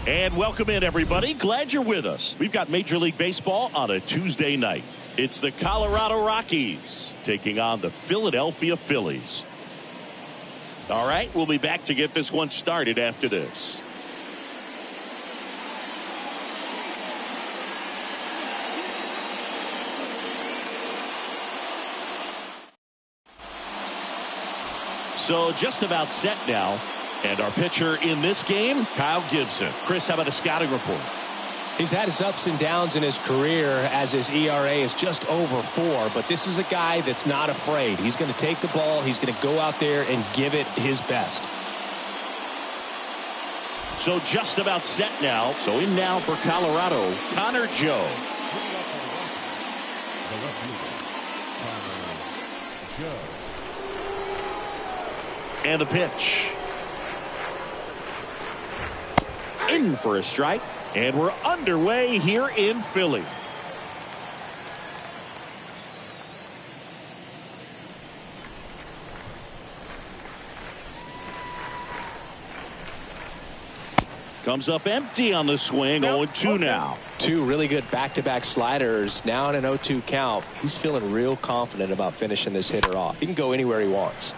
And welcome in, everybody. Glad you're with us. We've got Major League Baseball on a Tuesday night. It's the Colorado Rockies taking on the Philadelphia Phillies. All right, we'll be back to get this one started after this. So just about set now. And our pitcher in this game, Kyle Gibson. Chris, how about a scouting report? He's had his ups and downs in his career as his ERA is just over 4. But this is a guy that's not afraid. He's going to take the ball. He's going to go out there and give it his best. So just about set now. So in now for Colorado, Connor Joe. And the pitch. In for a strike, and we're underway here in Philly. Comes up empty on the swing. 0-2 now. 2 really good back-to-back sliders. Now in an 0-2 count. He's feeling real confident about finishing this hitter off. He can go anywhere he wants.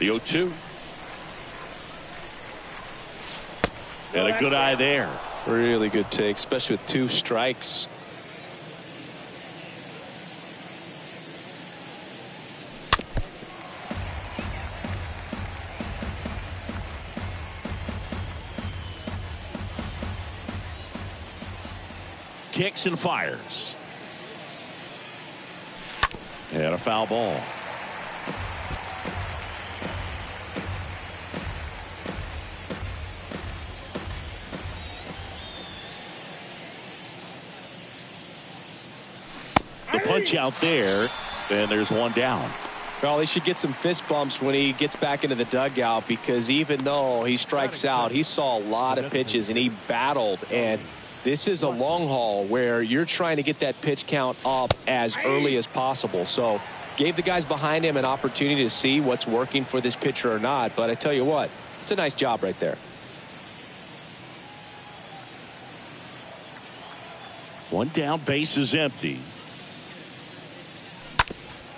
The 0-2. And a good eye there. Really good take, especially with 2 strikes. kicks and fires. And a foul ball. The punch out there, and there's one down. Well, he should get some fist bumps when he gets back into the dugout, because even though he strikes out, he saw a lot of pitches and he battled. And this is a long haul where you're trying to get that pitch count up as early as possible. So gave the guys behind him an opportunity to see what's working for this pitcher or not. But I tell you what, it's a nice job right there. One down, base is empty.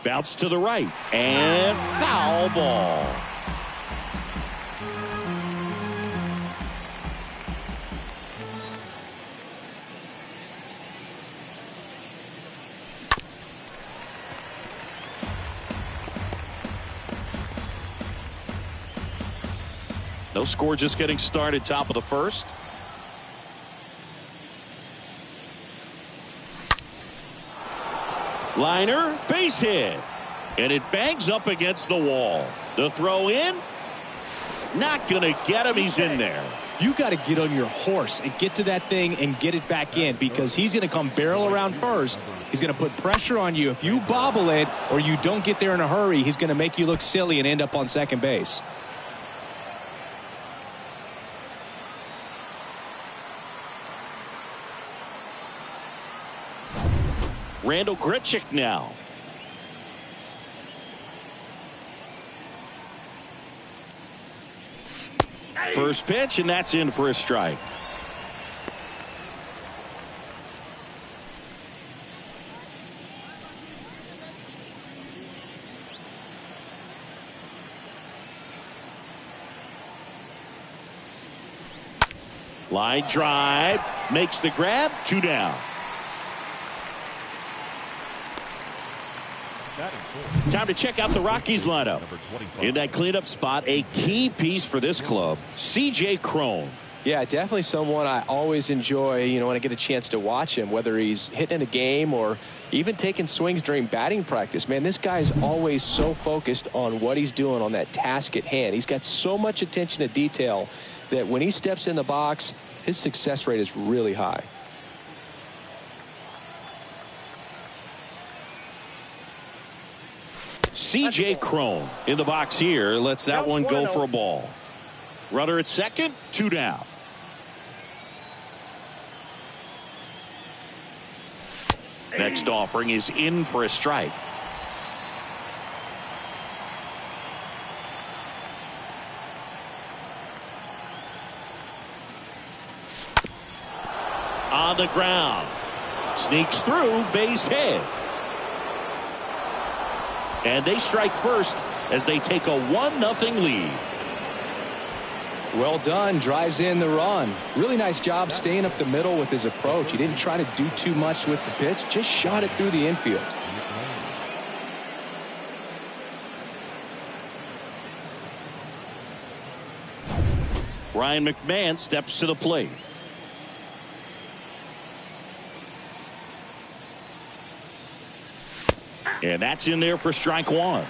Bounce to the right, and foul ball. No score, just getting started, top of the first. Liner, base hit. And it bangs up against the wall. The throw in. Not going to get him. He's in there. You got to get on your horse and get to that thing and get it back in, because he's going to come barrel around first. He's going to put pressure on you. If you bobble it or you don't get there in a hurry, he's going to make you look silly and end up on second base. Randall Grichuk now. First pitch, and that's in for a strike. Line drive, makes the grab, 2 down. Time to check out the Rockies lineup. In that cleanup spot, a key piece for this club, C.J. Cron. Yeah, definitely someone I always enjoy, when I get a chance to watch him, whether he's hitting in a game or even taking swings during batting practice. Man, this guy's always so focused on what he's doing on that task at hand. He's got so much attention to detail that when he steps in the box, his success rate is really high. C.J. Cron in the box here. Lets that one go for a ball. Runner at second, 2 down. Next offering is in for a strike. On the ground. Sneaks through, base hit. And they strike first as they take a 1-0 lead. Well done. Drives in the run. Really nice job staying up the middle with his approach. He didn't try to do too much with the pitch. Just shot it through the infield. Ryan McMahon steps to the plate. And that's in there for strike 1.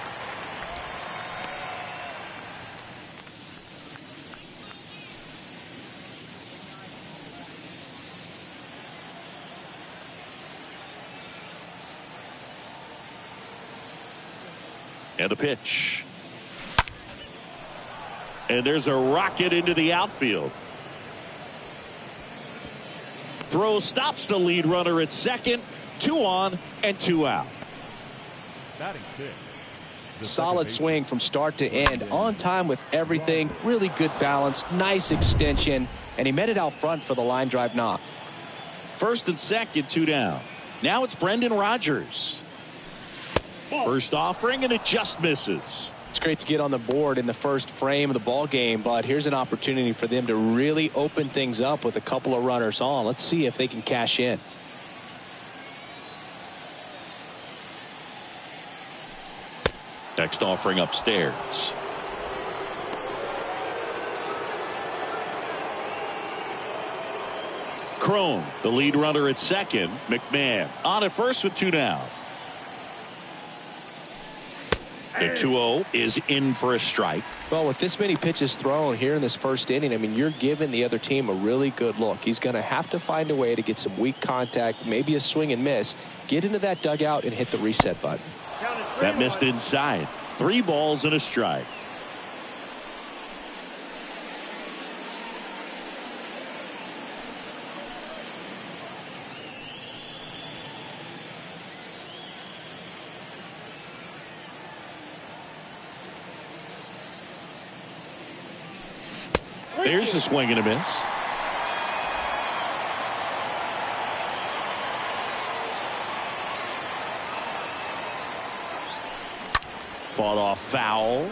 And a pitch. And there's a rocket into the outfield. Throw stops the lead runner at second. 2 on and 2 out. Solid swing from start to end, on time with everything. Really good balance, nice extension, and he met it out front for the line drive knock. First and second, 2 down. Now it's Brendan Rodgers. First offering, and it just misses. It's great to get on the board in the first frame of the ball game, but here's an opportunity for them to really open things up with a couple of runners on. Let's see if they can cash in. Next offering upstairs. Crone, the lead runner at second. McMahon on at first with 2 down. The 2-0 is in for a strike. Well, with this many pitches thrown here in this first inning, I mean, you're giving the other team a really good look. He's going to have to find a way to get some weak contact, maybe a swing and miss, get into that dugout and hit the reset button. That missed inside. 3 balls and a strike. There's a swing and a miss. Fought off foul.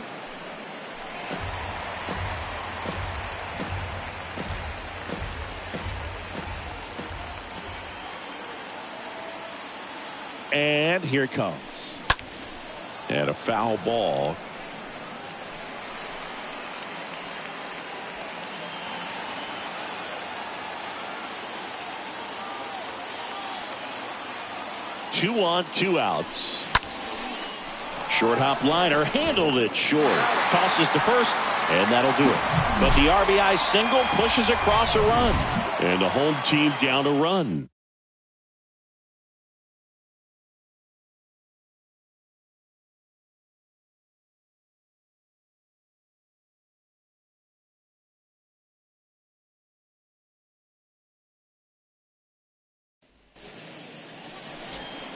And here it comes. And a foul ball. Two on, 2 outs. Short hop liner, handled it short. Tosses to first, and that'll do it. But the RBI single pushes across a run. And the home team down a run.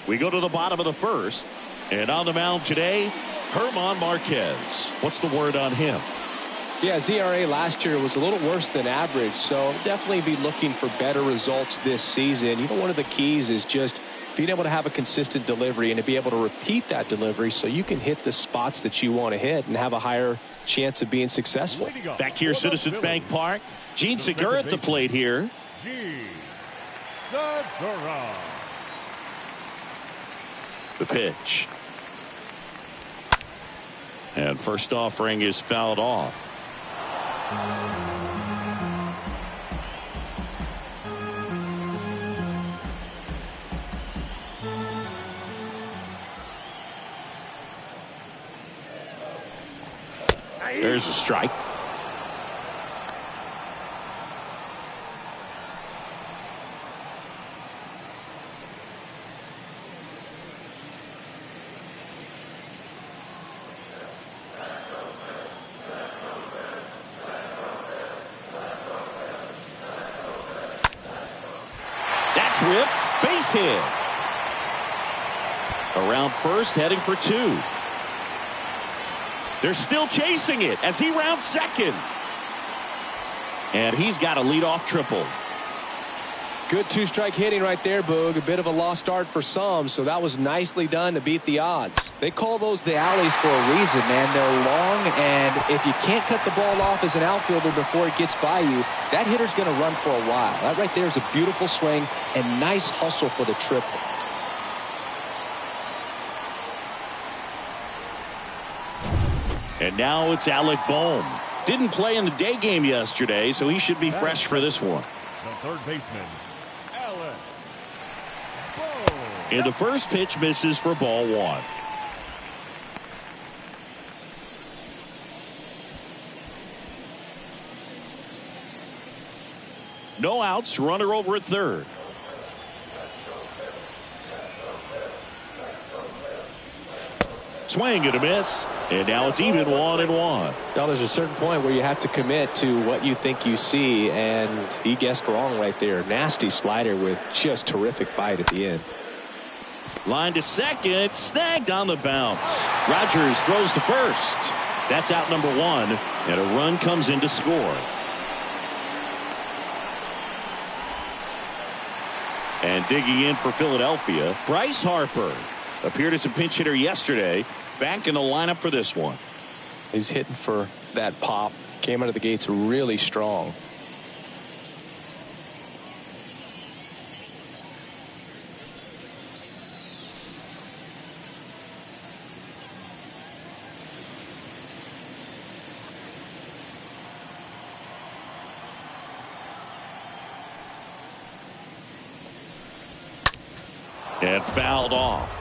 We go to the bottom of the first. And on the mound today, Herman Marquez. What's the word on him? Yeah, his ERA last year was a little worse than average, so definitely be looking for better results this season. You know, one of the keys is just being able to have a consistent delivery and to be able to repeat that delivery so you can hit the spots that you want to hit and have a higher chance of being successful. Back here, Citizens Bank Park. Gene Segura at the plate here. The pitch. And first offering is fouled off. There's a strike. That's ripped. Base hit. Around first, heading for 2. They're still chasing it as he rounds second. And he's got a leadoff triple. Good 2-strike hitting right there, Boog. A bit of a lost start for some, so that was nicely done to beat the odds. They call those the alleys for a reason, man. They're long, and if you can't cut the ball off as an outfielder before it gets by you, that hitter's going to run for a while. That right there is a beautiful swing and nice hustle for the triple. And now it's Alec Bohm. Didn't play in the day game yesterday, so he should be fresh for this one. The third baseman, Alec Bohm. And the first pitch misses for ball 1. No outs, runner over at third. Swing and a miss, and now it's even 1-1. Now there's a certain point where you have to commit to what you think you see, and he guessed wrong right there. Nasty slider with just terrific bite at the end. Line to second, snagged on the bounce. Rogers throws to first. That's out number 1, and a run comes in to score. And digging in for Philadelphia, Bryce Harper. Appeared as a pinch hitter yesterday. Back in the lineup for this one. He's hitting for that pop. Came out of the gates really strong. And fouled off.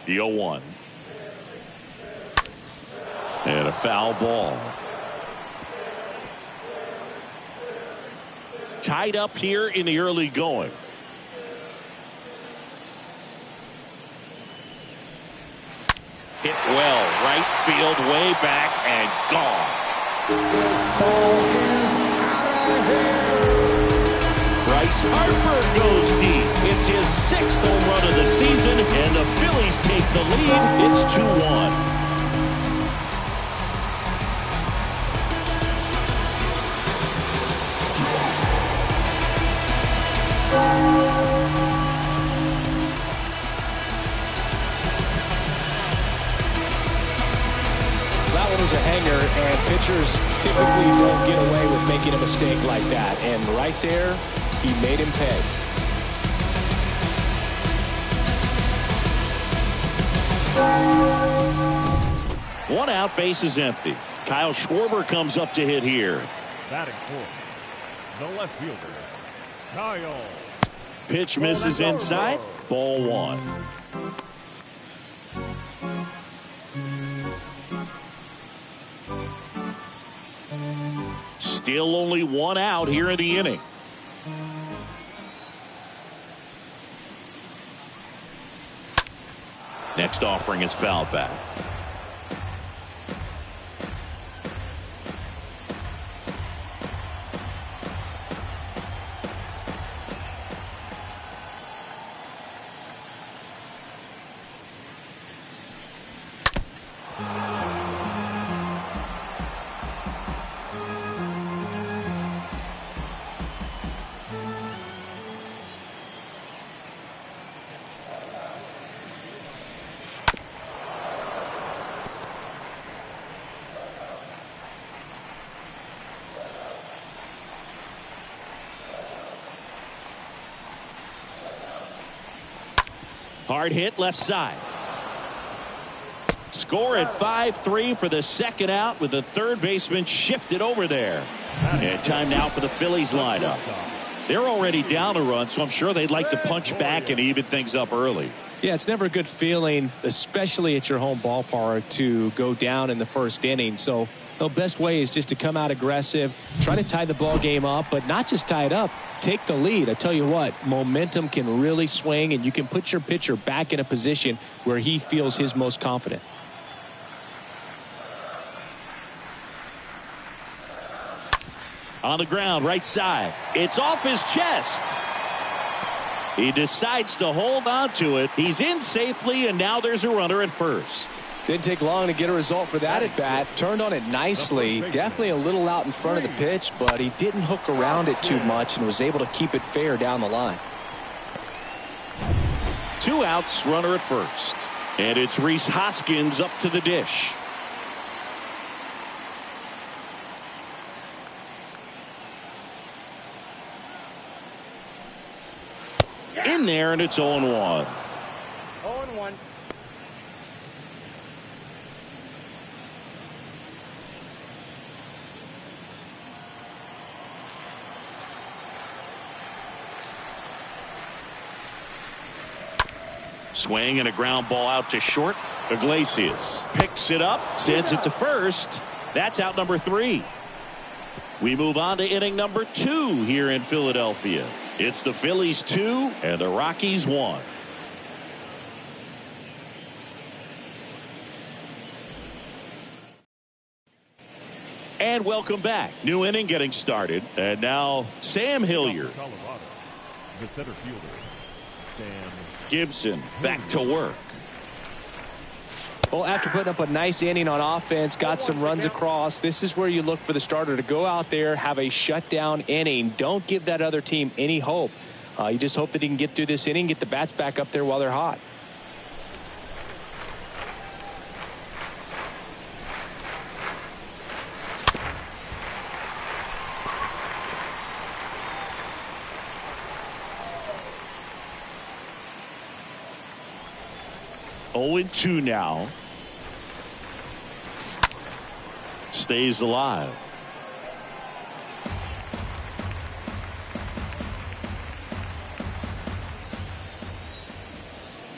The 0-1. And a foul ball. Tied up here in the early going. Hit well, right field, way back, and gone. This ball is out of here. Bryce Harper goes deep. It's his 6th home run of the season, and the Phillies take the lead. It's 2-1. That one was a hanger, and pitchers typically don't get away with making a mistake like that. And right there, he made him pay. One out, base is empty. Kyle Schwarber comes up to hit here. Batting fourth, the left fielder, Kyle. Pitch misses inside. Ball 1. Still only one out here in the inning. Next offering is fouled back. Hard hit left side. Score at 5-3 for the second out with the third baseman shifted over there. And time now for the Phillies lineup. They're already down a run, so I'm sure they'd like to punch back and even things up early. Yeah, it's never a good feeling, especially at your home ballpark, to go down in the first inning. So the best way is just to come out aggressive, try to tie the ball game up, but not just tie it up, take the lead. I tell you what, momentum can really swing, and you can put your pitcher back in a position where he feels his most confident. On the ground, right side. It's off his chest. He decides to hold on to it. He's in safely, and now there's a runner at first. Didn't take long to get a result for that at bat. Turned on it nicely. Definitely a little out in front of the pitch, but he didn't hook around it too much and was able to keep it fair down the line. 2 outs, runner at first. And it's Rhys Hoskins up to the dish. In there, and it's 0-1. 0-1. Swing and a ground ball out to short. Iglesias picks it up, sends it to first. That's out number 3. We move on to inning number 2 here in Philadelphia. It's the Phillies 2 and the Rockies 1. And welcome back. New inning getting started. And now Sam Hilliard. Colorado, the center fielder, Sam Gibson back to work. Well, after putting up a nice inning on offense, got some runs across, this is where you look for the starter to go out there, have a shutdown inning. Don't give that other team any hope. You just hope that he can get through this inning, get the bats back up there while they're hot. stays alive.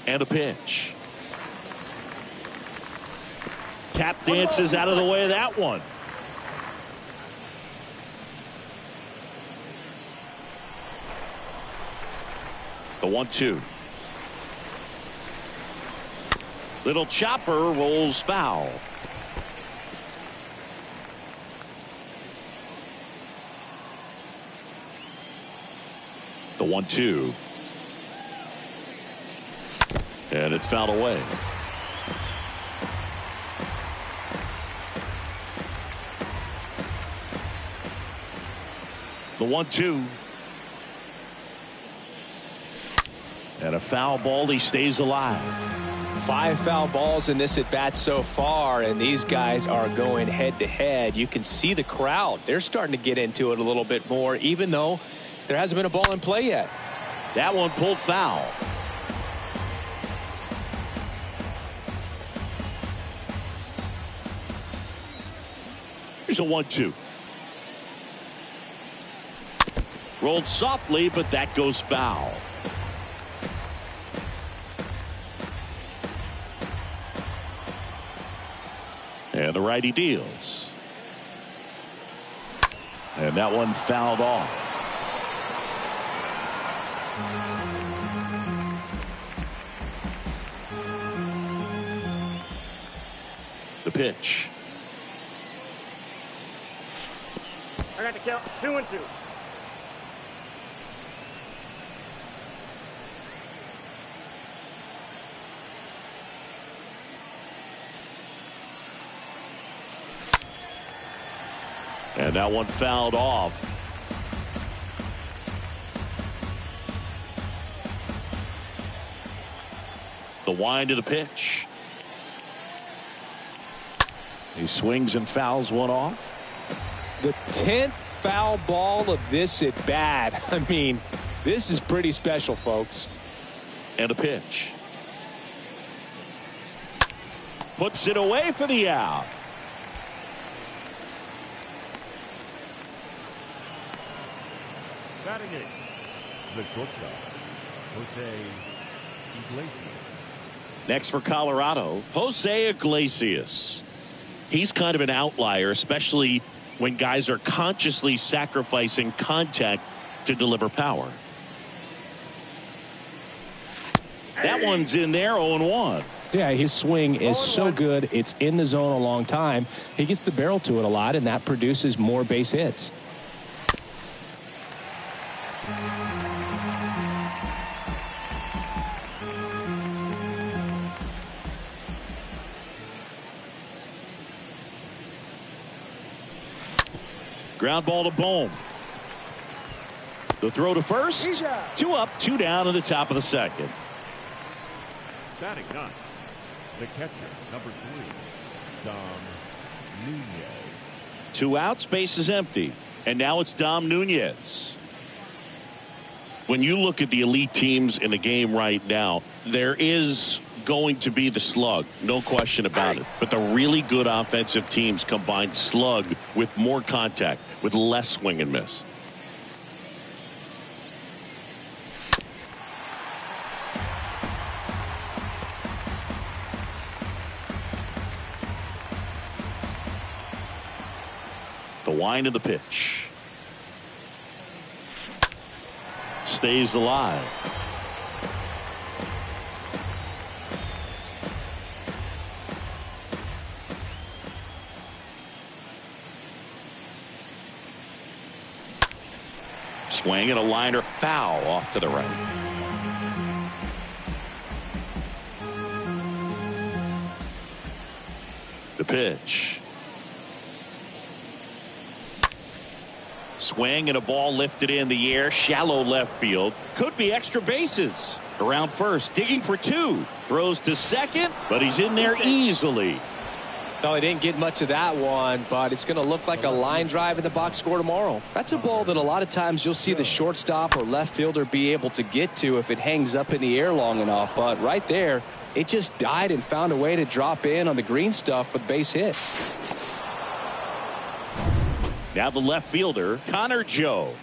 And a pitch. Tap dances out of the way of that one. The 1-2. Little chopper rolls foul. The 1-2. And it's fouled away. The 1-2. And a foul ball. He stays alive. 5 foul balls in this at bat so far, and these guys are going head to head. You can see the crowd. They're starting to get into it a little bit more, even though there hasn't been a ball in play yet. That one pulled foul. Here's a 1-2. Rolled softly, but that goes foul. And the righty deals. And that one fouled off. The pitch. I got the count. 2-2. And that one fouled off. The wind of the pitch. He swings and fouls one off. The 10th foul ball of this at bat. I mean, this is pretty special, folks. And a pitch. Puts it away for the out. Batting eighth, the shortstop, Jose Iglesias. Next for Colorado, Jose Iglesias. He's kind of an outlier, especially when guys are consciously sacrificing contact to deliver power. That one's in there, 0-1. Yeah, his swing is so good. It's in the zone a long time. He gets the barrel to it a lot, and that produces more base hits. Ground ball to Bohm. The throw to first. 2 up, 2 down in the top of the second. Batting ninth, the catcher, number 3, Dom Nunez. 2 outs, base is empty. And now it's Dom Nunez. When you look at the elite teams in the game right now, there is going to be the slug, no question about it. But the really good offensive teams combine slug with more contact, with less swing and miss. The wind of the pitch. Stays alive. Swing and a liner foul off to the right. The pitch. Swing and a ball lifted in the air, shallow left field. Could be extra bases. Around first, digging for 2. Throws to second, but he's in there easily. No, he didn't get much of that one, but it's going to look like a line drive in the box score tomorrow. That's a ball that a lot of times you'll see the shortstop or left fielder be able to get to if it hangs up in the air long enough. But right there, it just died and found a way to drop in on the green stuff with base hit. Now the left fielder, Connor Joe.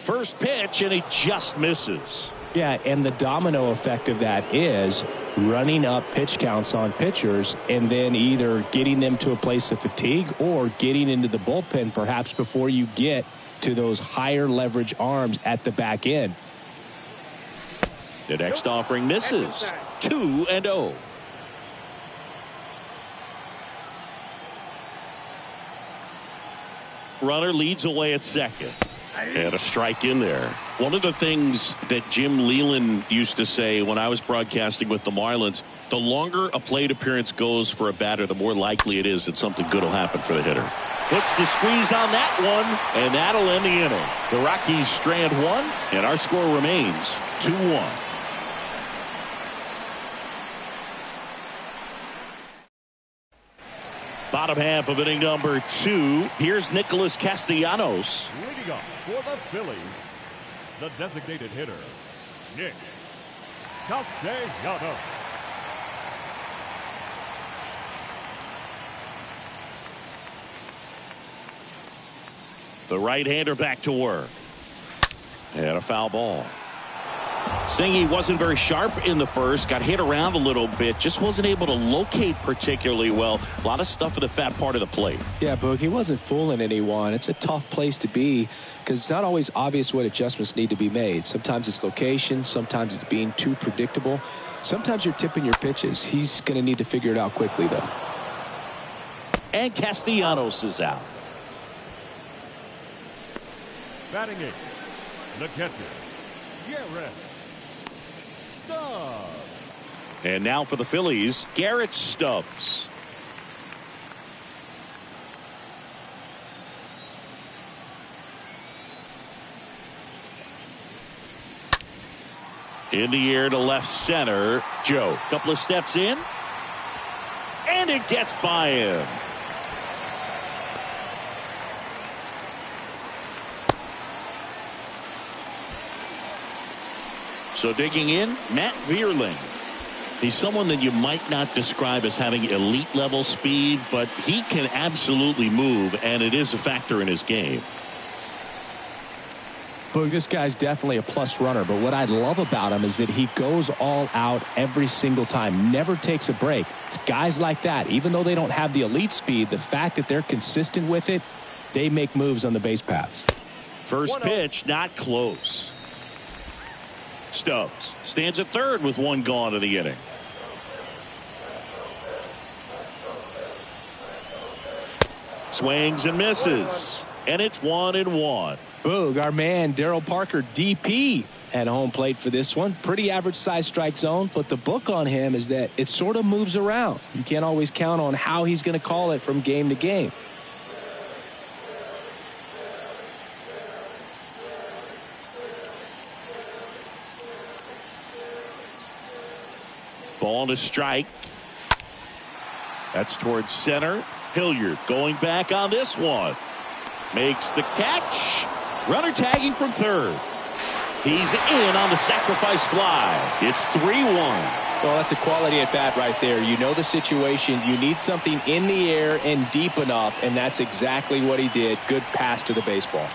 First pitch, and he just misses. Yeah, and the domino effect of that is running up pitch counts on pitchers and then either getting them to a place of fatigue or getting into the bullpen perhaps before you get to those higher leverage arms at the back end. The next offering misses. 2-0. Runner leads away at second. And a strike in there. One of the things that Jim Leland used to say when I was broadcasting with the Marlins, the longer a plate appearance goes for a batter, the more likely it is that something good will happen for the hitter. Puts the squeeze on that one, and that'll end the inning. The Rockies strand one, and our score remains 2-1. Bottom half of inning number 2. Here's Nicholas Castellanos. Leading up for the Phillies, the designated hitter, Nick Castellanos. The right-hander back to work. And a foul ball. Singy wasn't very sharp in the first, got hit around a little bit, just wasn't able to locate particularly well. A lot of stuff at the fat part of the plate. Yeah, Boog, he wasn't fooling anyone. It's a tough place to be because it's not always obvious what adjustments need to be made. Sometimes it's location, sometimes it's being too predictable. Sometimes you're tipping your pitches. He's going to need to figure it out quickly, though. And Castellanos is out. Batting eighth, the catcher, Garrett Stubbs. And now for the Phillies, Garrett Stubbs. In the air to left center, Joe. Couple of steps in, and it gets by him. So digging in, Matt Vierling. He's someone that you might not describe as having elite level speed, but he can absolutely move, and it is a factor in his game. Boog, this guy's definitely a plus runner, but what I love about him is that he goes all out every single time, never takes a break. It's guys like that, even though they don't have the elite speed, the fact that they're consistent with it, they make moves on the base paths. First pitch, not close. Stubbs stands at third with one gone in the inning. Swings and misses, and it's 1-1. Boog, our man Darryl Parker, DP, at home plate for this one. Pretty average size strike zone, but the book on him is that it sort of moves around. You can't always count on how he's going to call it from game to game. Ball to strike. That's towards center. Hilliard going back on this one. Makes the catch. Runner tagging from third. He's in on the sacrifice fly. It's 3-1. Well, that's a quality at bat right there. You know the situation. You need something in the air and deep enough, and that's exactly what he did. Good pass to the baseball.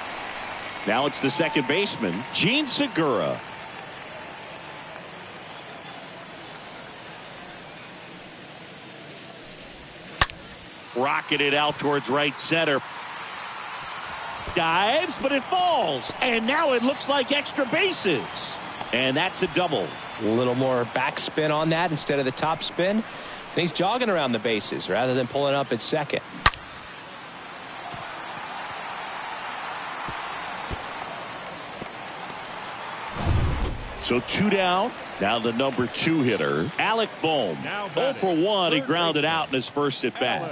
Now it's the second baseman, Gene Segura. Rocketed out towards right center. Dives, but it falls. And now it looks like extra bases. And that's a double. A little more backspin on that instead of the top spin. And he's jogging around the bases rather than pulling up at second. So 2 down. Now the number 2 hitter, Alec Bohm. 0 for 1. He grounded out in his first at bat.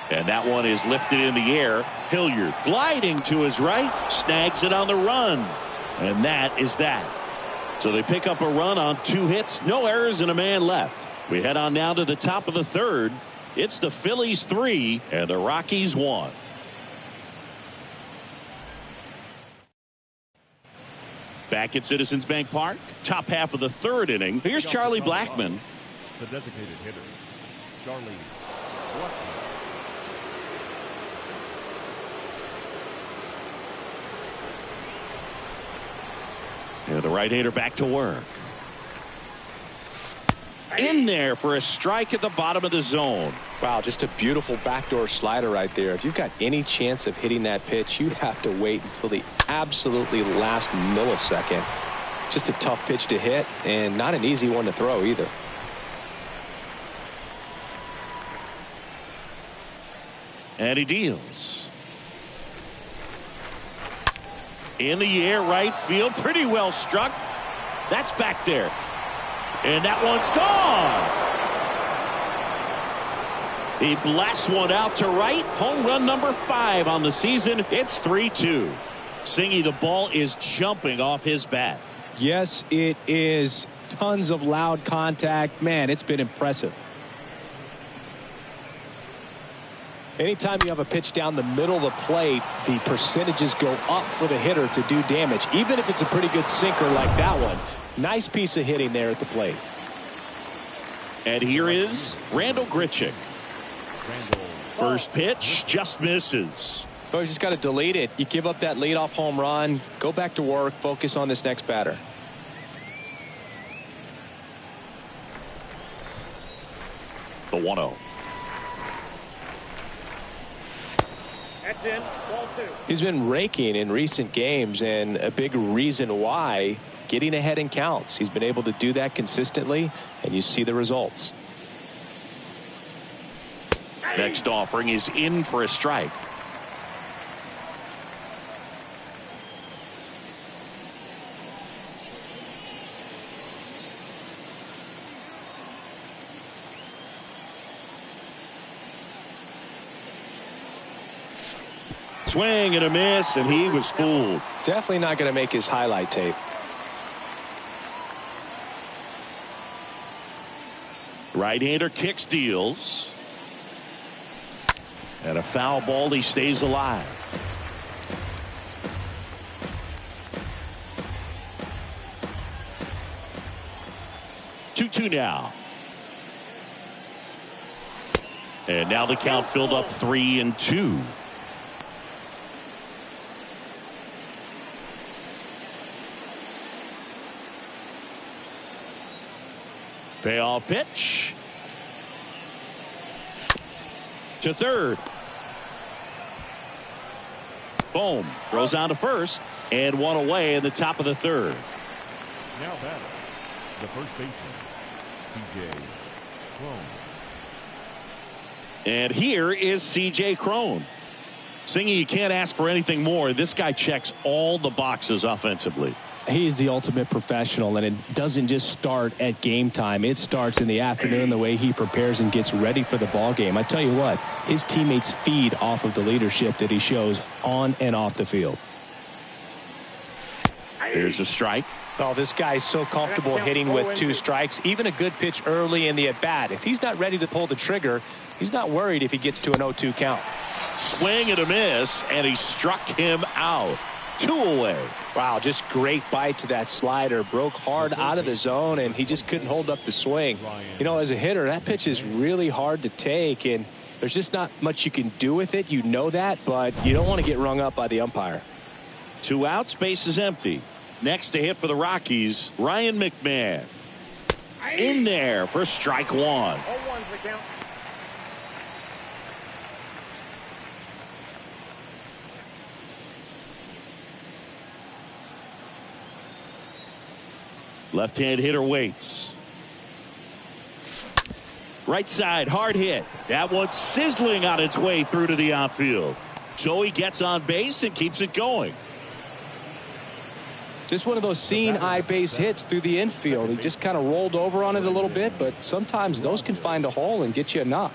And that one is lifted in the air. Hilliard gliding to his right, snags it on the run. And that is that. So they pick up a run on 2 hits, no errors, and a man left. We head on now to the top of the third. It's the Phillies 3 and the Rockies 1. Back at Citizens Bank Park, top half of the third inning. Here's Charlie Blackmon. The designated hitter, Charlie Blackmon. And the right-hander back to work. In there for a strike at the bottom of the zone. Wow, just a beautiful backdoor slider right there. If you've got any chance of hitting that pitch, you have to wait until the absolutely last millisecond. Just a tough pitch to hit, and not an easy one to throw either. And he deals. In the air, right field, pretty well struck. That's back there. And that one's gone. He blasts one out to right. Home run number 5 on the season. It's 3-2. Singy, the ball is jumping off his bat. Yes, it is. Tons of loud contact. Man, it's been impressive. Anytime you have a pitch down the middle of the plate, the percentages go up for the hitter to do damage, even if it's a pretty good sinker like that one. Nice piece of hitting there at the plate. And here is Randall Grichuk. First pitch just misses. Oh, you just got to delete it. You give up that leadoff home run, go back to work, focus on this next batter. The 1-0. That's in. Ball 2. He's been raking in recent games, and a big reason why, getting ahead in counts. He's been able to do that consistently, and you see the results. Next offering is in for a strike. Swing and a miss, and he was fooled. Definitely not going to make his highlight tape. Right-hander kicks, deals. And a foul ball, he stays alive. Two now. And now the count filled up 3-2. Payoff pitch to third. Boom. Throws on to first, and one away in the top of the third. Now batting, the first baseman, C.J. Cron. And here is C.J. Cron. Singy, you can't ask for anything more. This guy checks all the boxes offensively. He's the ultimate professional, and it doesn't just start at game time. It starts in the afternoon, the way he prepares and gets ready for the ball game. I tell you what, his teammates feed off of the leadership that he shows on and off the field. Here's a strike. Oh, this guy's so comfortable hitting with 2 strikes. Even a good pitch early in the at-bat. If he's not ready to pull the trigger, he's not worried if he gets to an 0-2 count. Swing and a miss, and he struck him out. 2 away. Wow, just great bite to that slider. Broke hard out of the zone, and he just couldn't hold up the swing. You know, as a hitter, that pitch is really hard to take, and there's just not much you can do with it. You know that, but you don't want to get rung up by the umpire. 2 outs, base is empty. Next to hit for the Rockies, Ryan McMahon. In there for strike 1. 0-1's the count. Left-hand hitter waits. Right side, hard hit. That one's sizzling on its way through to the outfield. So he gets on base and keeps it going. Just one of those seeing eye base hits through the infield. He just kind of rolled over on it a little bit, but sometimes those can find a hole and get you a knock.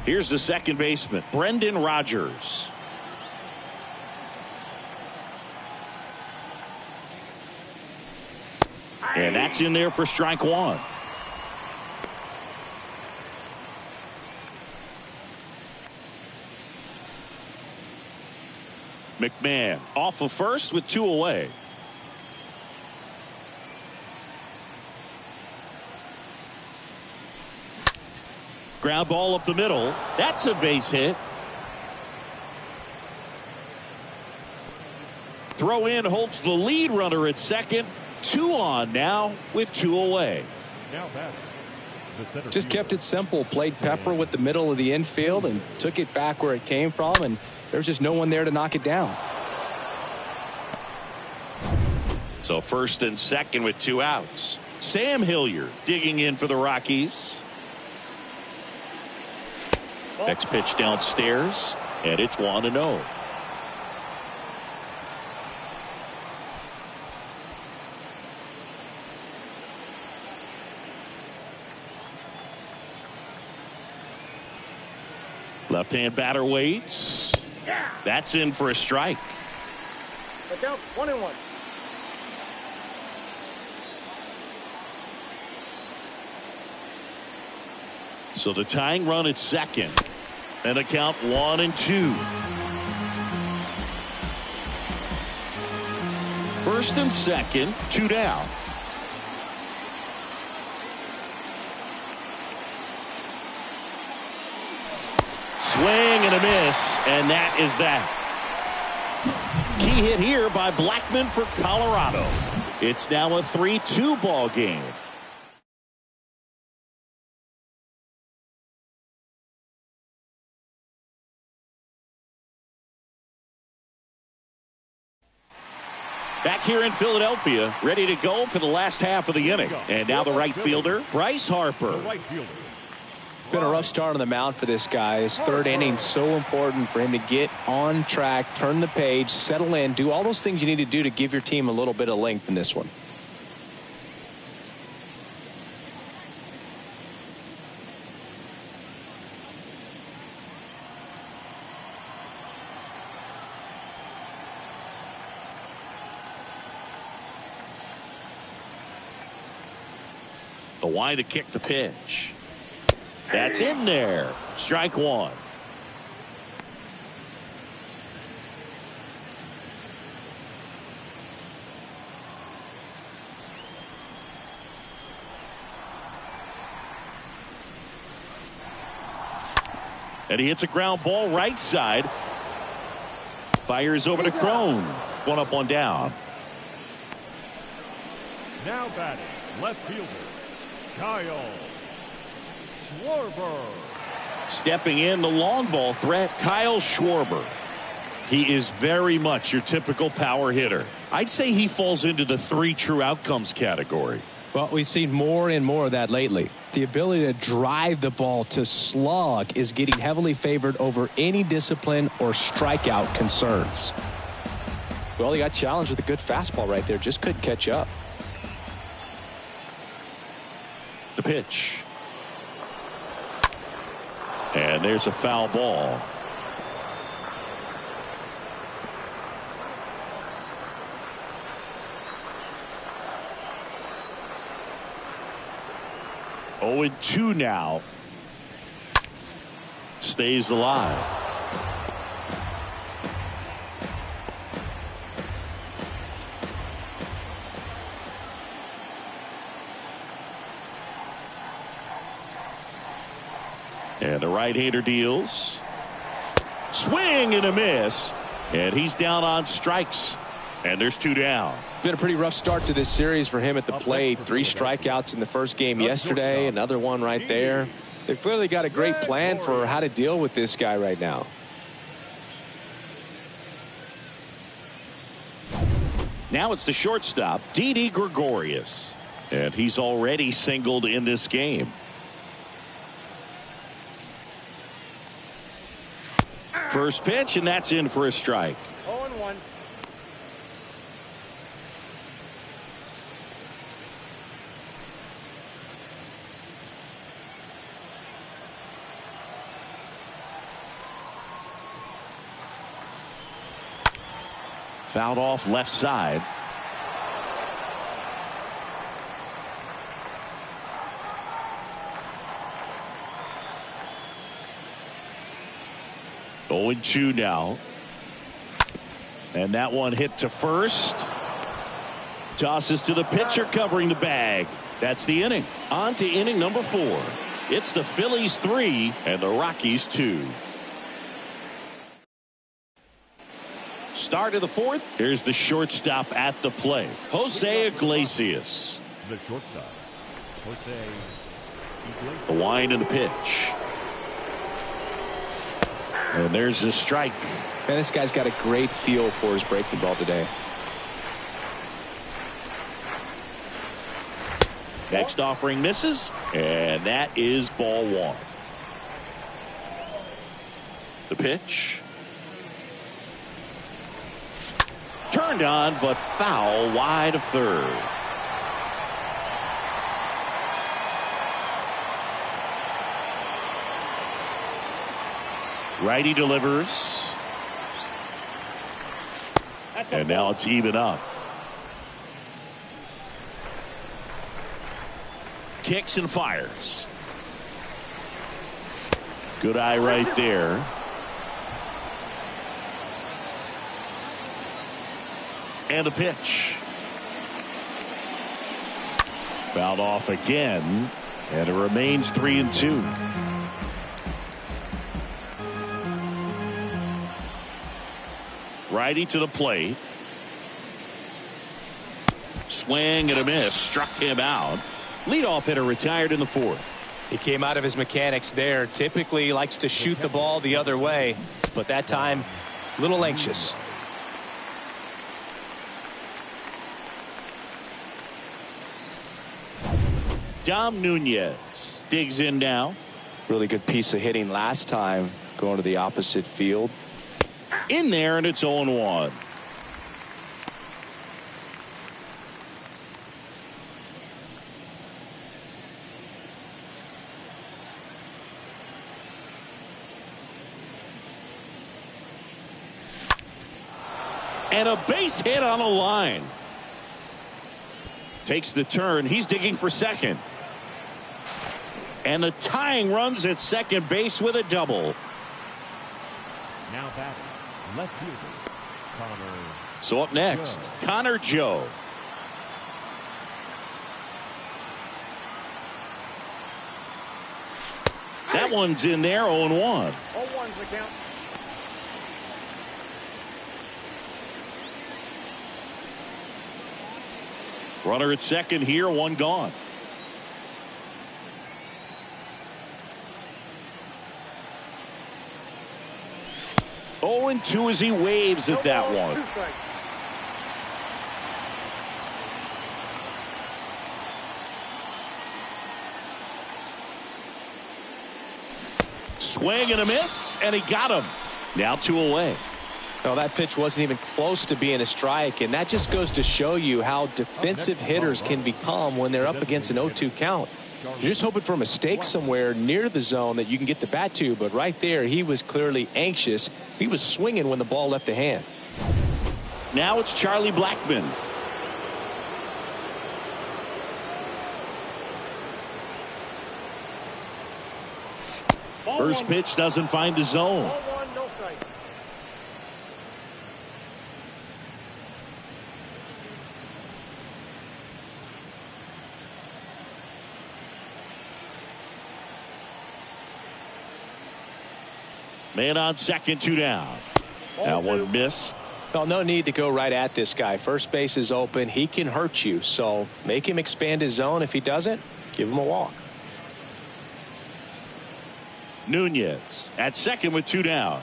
Here's the second baseman, Brendan Rodgers. And that's in there for strike 1. McMahon off of first with 2 away. Ground ball up the middle. That's a base hit. Throw in holds the lead runner at second. 2 on now with 2 away. Now batting, the center Just kept fielder. it simple. Played Pepper with the middle of the infield and took it back where it came from, and there's just no one there to knock it down. So first and second with 2 outs. Sam Hilliard digging in for the Rockies. Next pitch downstairs, and it's 1-0. Left-hand batter waits. That's in for a strike. Look out, 1-1. So the tying run at second. And a count 1-2. First and second, 2 down. Swing and a miss, and that is that. Key hit here by Blackman for Colorado. It's now a 3-2 ball game. Back here in Philadelphia, ready to go for the last half of the inning. And now the right fielder, Bryce Harper. Right fielder. It's been a rough start on the mound for this guy. His third inning so important for him to get on track, turn the page, settle in, do all those things you need to do to give your team a little bit of length in this one. The wide to kick the pitch. That's in there. Strike 1. And he hits a ground ball right side. Fires over to Crone. 1 up, 1 down. Now batting, left fielder, Kyle Schwarber. Stepping in the long ball threat, Kyle Schwarber. He is very much your typical power hitter. I'd say he falls into the 3 true outcomes category. Well, we've seen more and more of that lately. The ability to drive the ball to slug is getting heavily favored over any discipline or strikeout concerns. Well, he got challenged with a good fastball right there. Just couldn't catch up. The pitch. And there's a foul ball. Oh, and 2 now. Stays alive. And the right-hander deals. Swing and a miss. And he's down on strikes. And there's 2 down. Been a pretty rough start to this series for him at the plate. 3 strikeouts in the first game yesterday. Another one right there. They've clearly got a great plan for how to deal with this guy right now. Now it's the shortstop, Didi Gregorius. And he's already singled in this game. First pitch, and that's in for a strike. 0-1. Fouled off left side. Oh, and 2 now. And that one hit to first. Tosses to the pitcher covering the bag. That's the inning. On to inning number 4. It's the Phillies 3 and the Rockies 2. Start of the 4th. Here's the shortstop at the plate, Jose Iglesias. The shortstop, Jose Iglesias. The wind and the pitch. And there's the strike. Man, this guy's got a great feel for his breaking ball today. Next offering misses, and that is ball 1. The pitch. Turned on, but foul wide of third. Righty delivers. And now it's even up. Kicks and fires. Good eye right there. And a pitch. Fouled off again. And it remains 3-2. Righty to the plate. Swing and a miss. Struck him out. Leadoff hitter retired in the 4th. He came out of his mechanics there. Typically likes to shoot the ball the other way, but that time a little anxious. Dom Nunez digs in now. Really good piece of hitting last time, going to the opposite field. In there, and it's 0-1. And a base hit on a line. Takes the turn. He's digging for second. And the tying runs at second base with a double. Now back, left fielder, Connor. So up next, Connor Joe. That one's in there, 0-1. 0-1's the count. Runner at second here, one gone. Oh, and 2 as he waves at that one. Swing and a miss, and he got him. Now 2 away. No, that pitch wasn't even close to being a strike, and that just goes to show you how defensive hitters can become when they're up against an 0-2 count. You're just hoping for a mistake somewhere near the zone that you can get the bat to, but right there he was clearly anxious. He was swinging when the ball left the hand. Now it's Charlie Blackmon. First pitch doesn't find the zone. 0-1, no strike. Man on second, 2 down. That one missed. Well, no need to go right at this guy. First base is open. He can hurt you, so make him expand his zone. If he doesn't, give him a walk. Nunez at second with 2 down.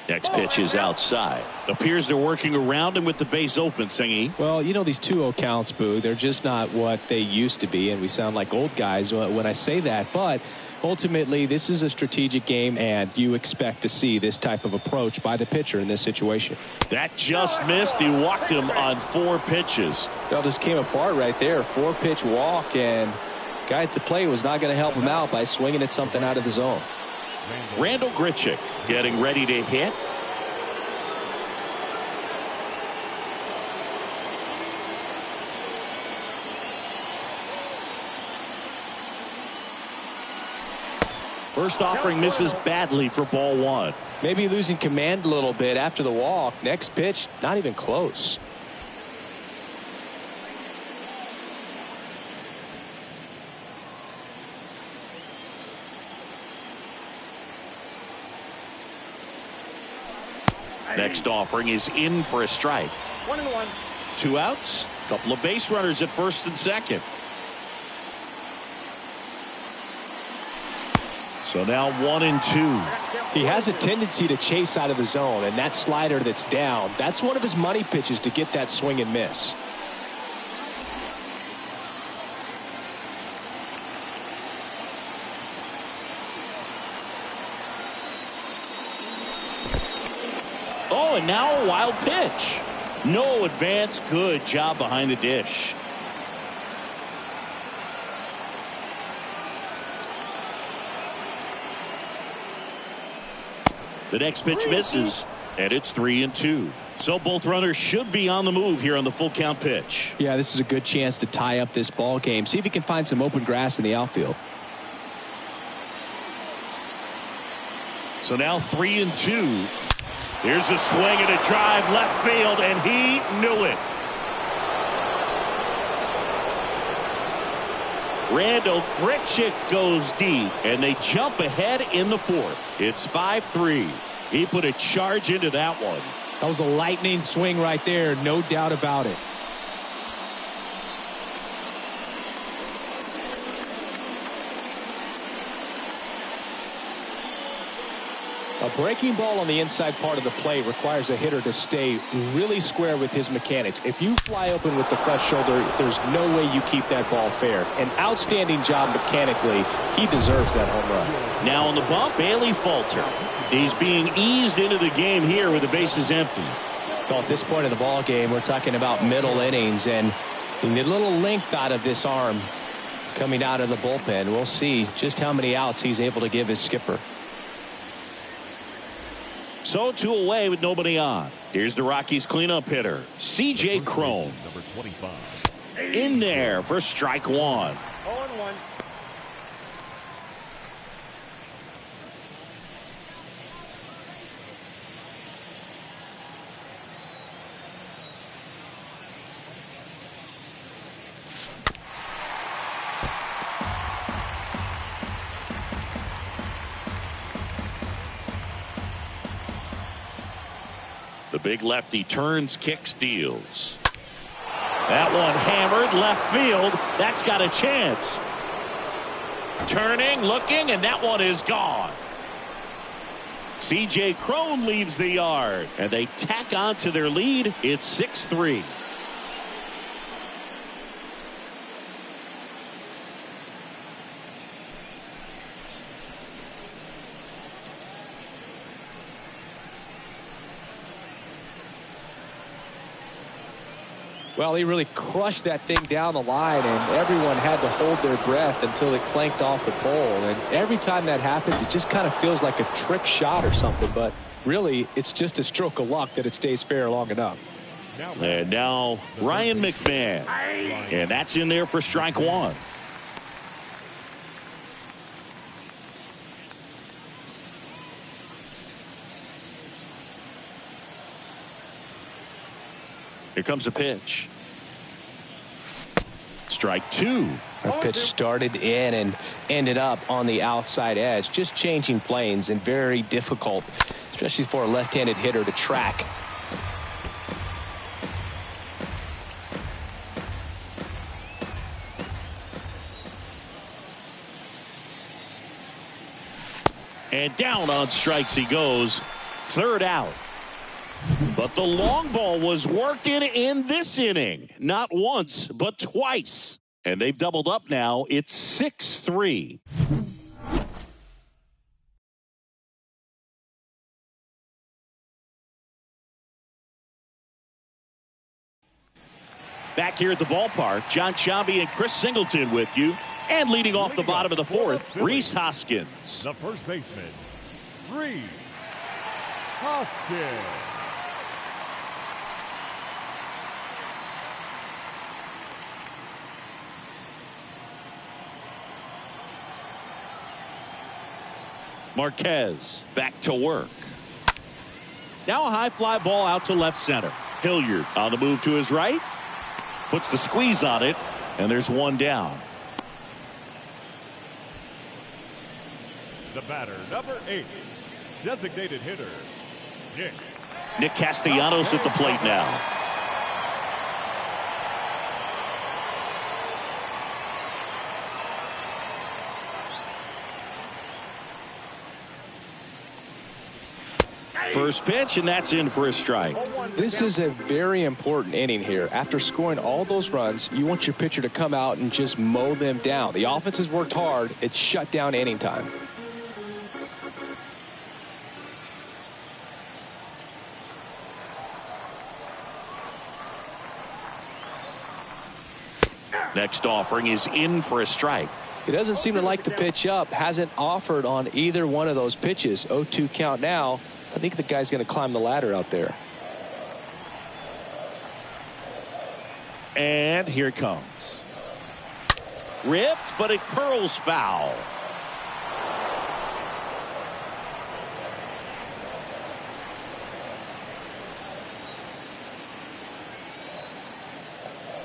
Next pitch is outside. Appears they're working around him with the base open, Singy. Well, you know, these 2-0 counts, Boo, they're just not what they used to be, and we sound like old guys when I say that, but ultimately this is a strategic game, and you expect to see this type of approach by the pitcher in this situation. That just missed. He walked him on 4 pitches. It all just came apart right there. 4-pitch walk, and guy at the plate was not going to help him out by swinging at something out of the zone. Randall Grichuk getting ready to hit. First offering misses badly for ball one. Maybe losing command a little bit after the walk. Next pitch, not even close. Next offering is in for a strike. 1-1. 2 outs. Couple of base runners at first and second. So now 1-2. He has a tendency to chase out of the zone, and that slider that's down, that's one of his money pitches to get that swing and miss. Oh, and now a wild pitch. No advance. Good job behind the dish. The next pitch misses, and it's 3-2. So both runners should be on the move here on the full count pitch. Yeah, this is a good chance to tie up this ball game. See if he can find some open grass in the outfield. So now 3-2. Here's a swing and a drive left field, and he knew it. Randall Grichuk goes deep, and they jump ahead in the fourth. It's 5-3. He put a charge into that one. That was a lightning swing right there, no doubt about it. A breaking ball on the inside part of the plate requires a hitter to stay really square with his mechanics. If you fly open with the fresh shoulder, there's no way you keep that ball fair. An outstanding job mechanically. He deserves that home run. Now on the bump, Bailey Falter. He's being eased into the game here with the bases empty. Well, at this point of the ball game, we're talking about middle innings, and the little length out of this arm coming out of the bullpen. We'll see just how many outs he's able to give his skipper. So 2 away with nobody on. Here's the Rockies cleanup hitter, C.J. Cron. Number 25. In there for strike one. 0-1. The big lefty turns, kicks, deals. That one hammered left field. That's got a chance. Turning, looking, and that one is gone. C.J. Cron leaves the yard, and they tack on to their lead. It's 6-3. Well, he really crushed that thing down the line, and everyone had to hold their breath until it clanked off the pole. And every time that happens, it just kind of feels like a trick shot or something. But really, it's just a stroke of luck that it stays fair long enough. And now Ryan McMahon. And that's in there for strike one. Here comes a pitch. Strike two. That pitch started in and ended up on the outside edge. Just changing planes and very difficult, especially for a left-handed hitter to track. And down on strikes he goes. Third out. But the long ball was working in this inning. Not once, but twice. And they've doubled up now. It's 6-3. Back here at the ballpark, John Sciambi and Chris Singleton with you. And leading off the bottom of the fourth, Rhys Hoskins. The first baseman, Rhys Hoskins. Marquez back to work. Now a high fly ball out to left center. Hilliard on the move to his right. Puts the squeeze on it, and there's one down. The batter, number 8, designated hitter, Nick Castellanos at the plate now. First pitch, and that's in for a strike. This is a very important inning here. After scoring all those runs, you want your pitcher to come out and just mow them down. The offense has worked hard. It's shut down inning time. Next offering is in for a strike. He doesn't seem to like to pitch up. Hasn't offered on either one of those pitches. 0-2 count now. I think the guy's going to climb the ladder out there. And here it comes. Ripped, but it curls foul.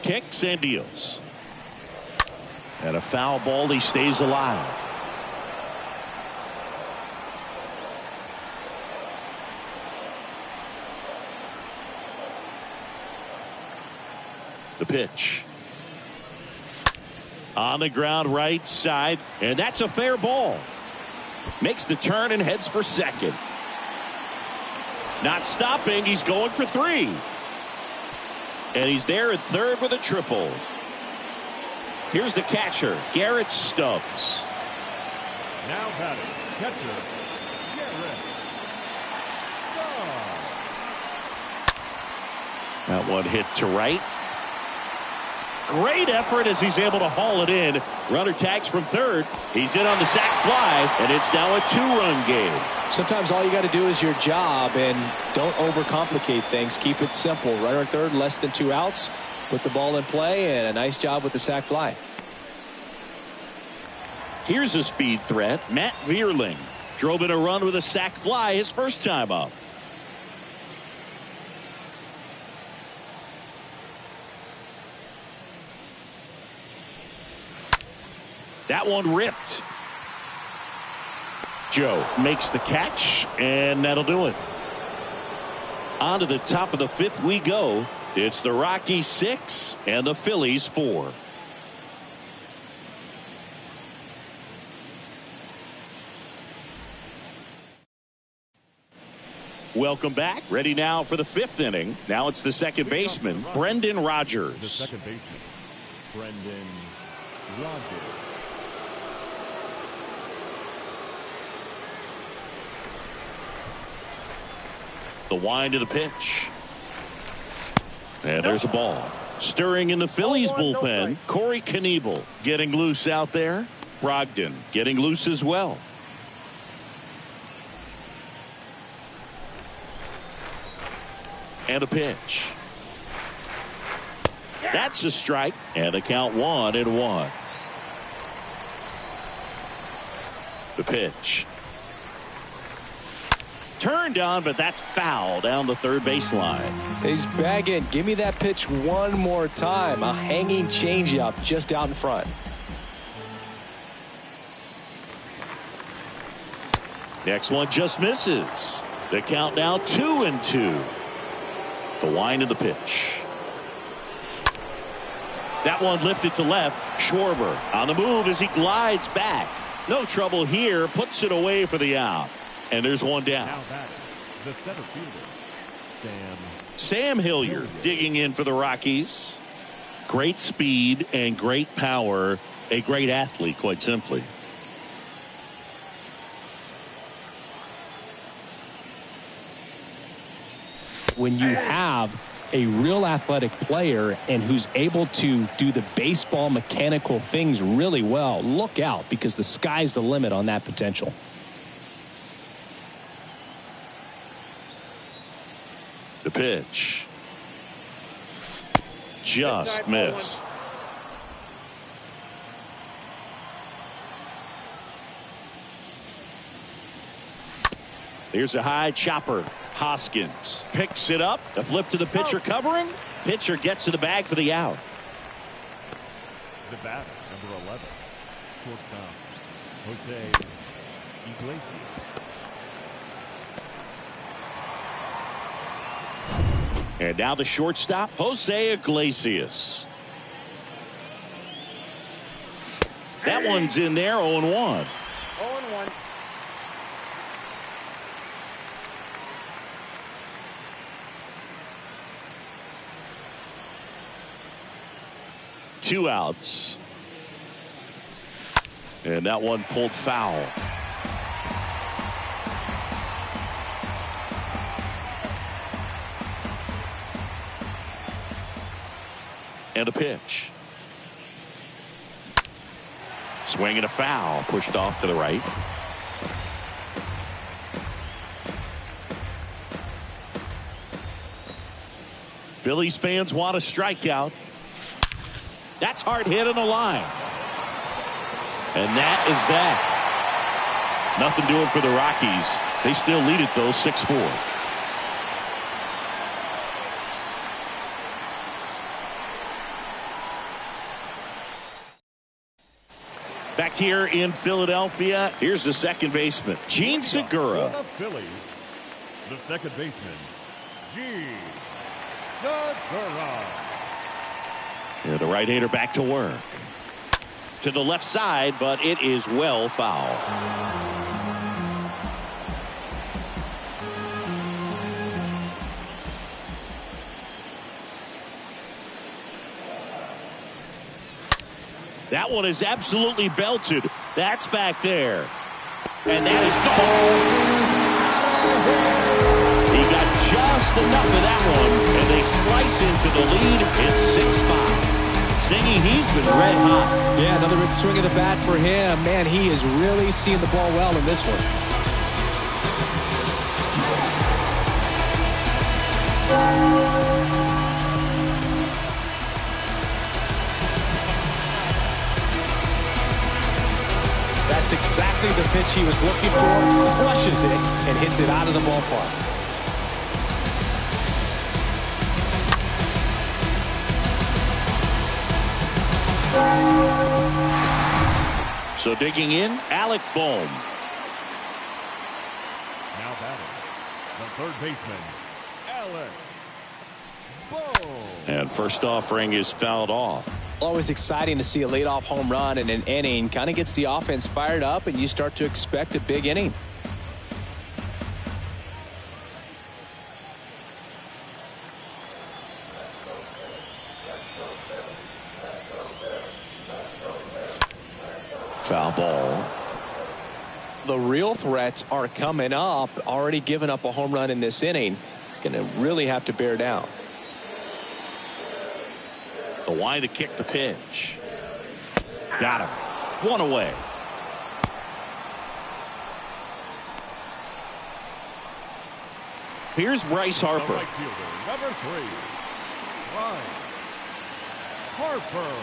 Kicks and deals. And a foul ball. He stays alive. The pitch. On the ground right side, and that's a fair ball. Makes the turn and heads for second. Not stopping, he's going for 3. And he's there at third with a triple. Here's the catcher, Garrett Stubbs. now batting, catcher, Garrett Stubbs. That one hit to right. Great effort as he's able to haul it in. Runner tags from third. He's in on the sac fly, and it's now a 2-run game. Sometimes all you got to do is your job, and don't overcomplicate things. Keep it simple. Runner at third, less than 2 outs. Put the ball in play, and a nice job with the sac fly. Here's a speed threat. Matt Vierling drove in a run with a sac fly his first time up. That one ripped. Joe makes the catch, and that'll do it. On to the top of the 5th we go. It's the Rockies 6 and the Phillies 4. Welcome back. Ready now for the 5th inning. Now it's the second baseman, Brendan Rodgers. The second baseman, Brendan Rodgers. The wind of the pitch. And there's a ball. Stirring in the Phillies bullpen, Corey Knebel getting loose out there. Brogdon getting loose as well. And a pitch. That's a strike. And the count 1-1. The pitch. Turned on, but that's foul down the third baseline. He's bagging. Give me that pitch one more time. A hanging changeup just out in front. Next one just misses. The count now 2-2. The wind of the pitch. That one lifted to left. Schwarber on the move as he glides back. No trouble here. Puts it away for the out. And there's one down. Now batting, the center fielder, Sam Hilliard digging in for the Rockies. Great speed and great power. A great athlete, quite simply. When you have a real athletic player and who's able to do the baseball mechanical things really well, look out, because the sky's the limit on that potential. The pitch. Just missed. There's a high chopper. Hoskins picks it up. A flip to the pitcher covering. Pitcher gets to the bag for the out. The batter, number 11, shortstop, Jose Iglesias. And now the shortstop, Jose Iglesias. That one's in there, 0-1. 0-1. Two outs. And that one pulled foul. And a pitch. Swing and a foul. Pushed off to the right. Phillies fans want a strikeout. That's hard hit on the line. And that is that. Nothing doing for the Rockies. They still lead it though, 6-4. Back here in Philadelphia, here's the second baseman, Gene Segura. For the Phillies, the second baseman, Gene Segura. Yeah, the right-hander back to work. To the left side, but it is well foul. That one is absolutely belted. That's back there. And that is he got just enough of that one, and they slice into the lead. It's 6-5. Singing, he's been red hot. Yeah, another big swing of the bat for him. Man, he is really seeing the ball well in this one. That's exactly the pitch he was looking for. Crushes it and hits it out of the ballpark. So digging in, Alec Bohm. Now batting, the third baseman, Alec Bohm. And first offering is fouled off. Always exciting to see a leadoff home run in an inning. Kind of gets the offense fired up, and you start to expect a big inning. Foul ball. The real threats are coming up. Already given up a home run in this inning. He's going to really have to bear down. The line to kick the pitch. Got him. One away. Here's Bryce Harper. The right fielder, number 3, Bryce Harper.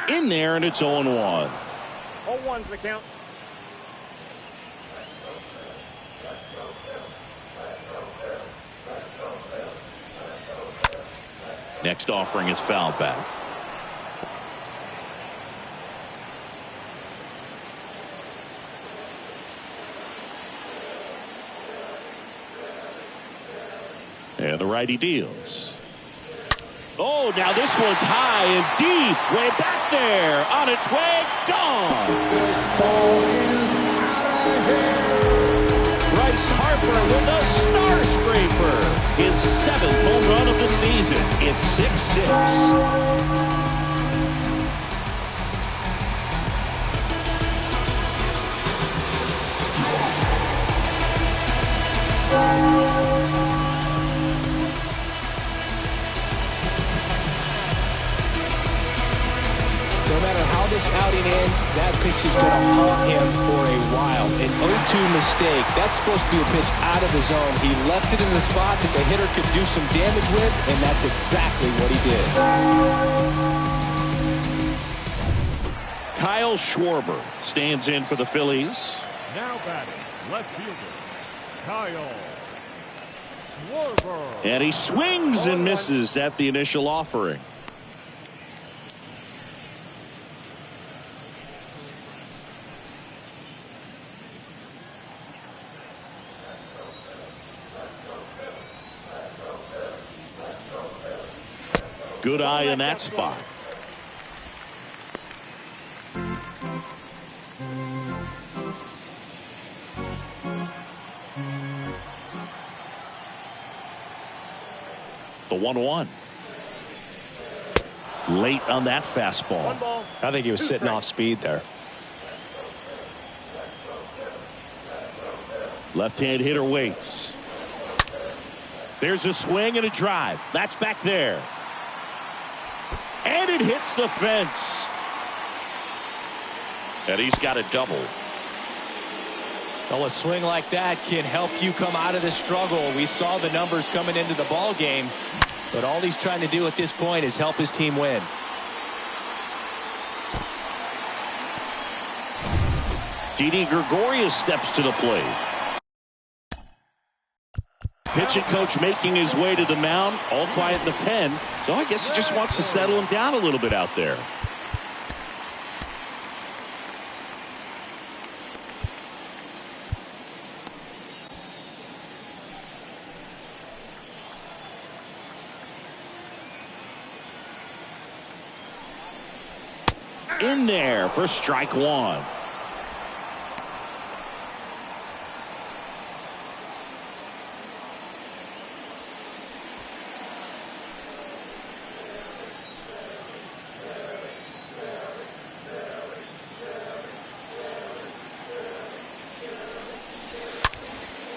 In there, and it's 0-1. 0-1's the count. Next offering is fouled back. And the righty deals. Oh, now this one's high and deep. Way back there. On its way. Gone. This ball is out of here. Bryce Harper with a star scraper. His 7th home run of the season. It's 6-6. this outing ends, that pitch is going to haunt him for a while. An 0-2 mistake. That's supposed to be a pitch out of the zone. He left it in the spot that the hitter could do some damage with, and that's exactly what he did. Kyle Schwarber stands in for the Phillies. Now batting, left fielder, Kyle Schwarber. And he swings and misses at the initial offering. Good eye in that spot. The 1-1. Late on that fastball. I think he was sitting off speed there. Left-hand hitter waits. There's a swing and a drive. That's back there. And it hits the fence. And he's got a double. Well, a swing like that can help you come out of the struggle. We saw the numbers coming into the ball game, but all he's trying to do at this point is help his team win. Didi Gregorius steps to the plate. Pitching coach making his way to the mound, all quiet in the pen. So I guess he just wants to settle him down a little bit out there. In there for strike one.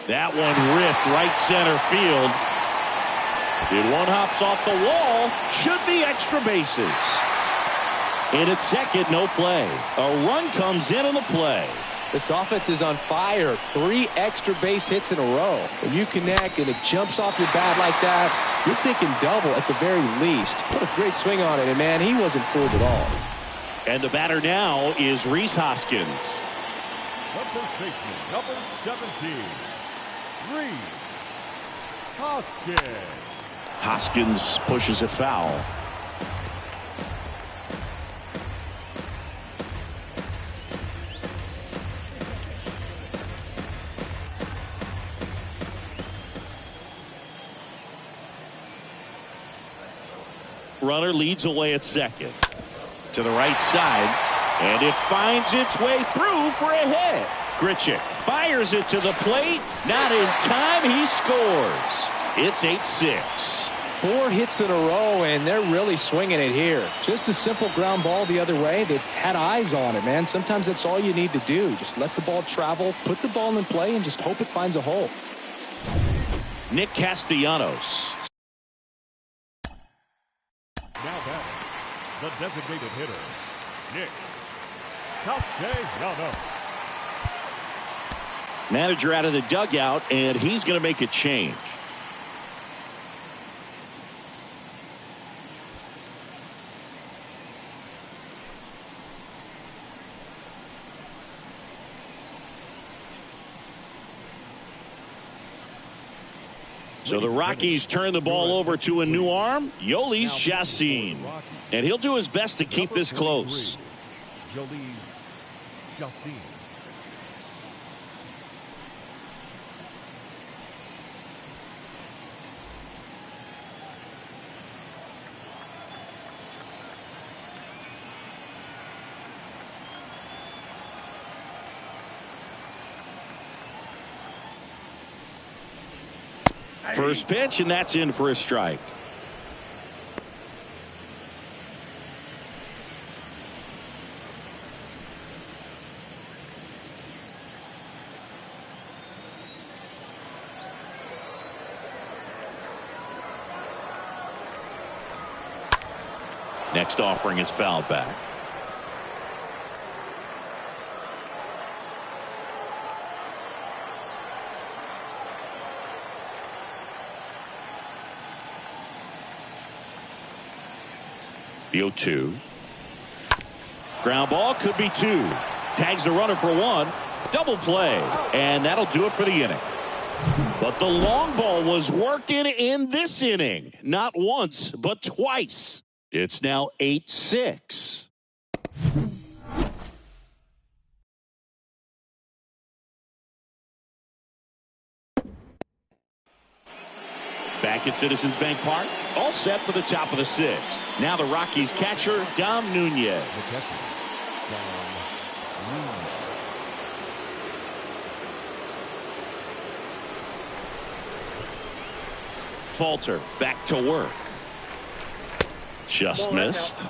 That one ripped right center field. And one hops off the wall. Should be extra bases. And at second, no play. A run comes in on the play. This offense is on fire. 3 extra base hits in a row. When you connect and it jumps off your bat like that, you're thinking double at the very least. What a great swing on it, and man, he wasn't fooled at all. And the batter now is Rhys Hoskins. The first baseman, number 17, Rhys Hoskins. Hoskins pushes it foul. Runner leads away at second. To the right side. And it finds its way through for a hit. Grichuk fires it to the plate. Not in time. He scores. It's 8-6. 4 hits in a row, and they're really swinging it here. Just a simple ground ball the other way. They've had eyes on it, man. Sometimes that's all you need to do. Just let the ball travel, put the ball in play, and just hope it finds a hole. Nick Castellanos. Now batting, the designated hitter, Nick Castellanos. Manager out of the dugout, and he's going to make a change. So the Rockies turn the ball over to a new arm, Yolis Chacin. And he'll do his best to keep this close. Yolis Chacin. First pitch, and that's in for a strike. Next offering is fouled back. The 0-2. Ground ball could be 2. Tags the runner for 1. Double play. And that'll do it for the inning. But the long ball was working in this inning. Not once, but twice. It's now 8-6. Back at Citizens Bank Park, all set for the top of the 6th. Now the Rockies catcher, Dom Nunez. Falter back to work. Just missed.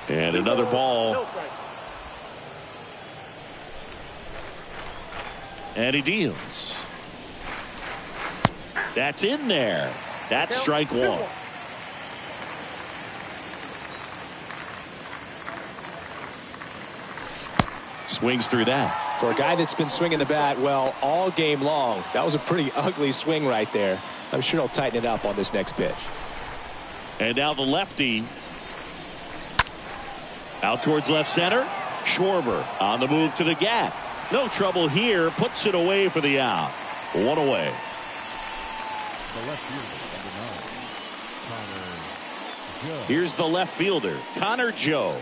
And another ball. And he deals. That's in there. That's strike 1. Swings through that. For a guy that's been swinging the bat, well, all game long, that was a pretty ugly swing right there. I'm sure he'll tighten it up on this next pitch. And now the lefty. Out towards left center. Schwarber on the move to the gap. No trouble here. Puts it away for the out. 1 away. Here's the left fielder, Connor Joe.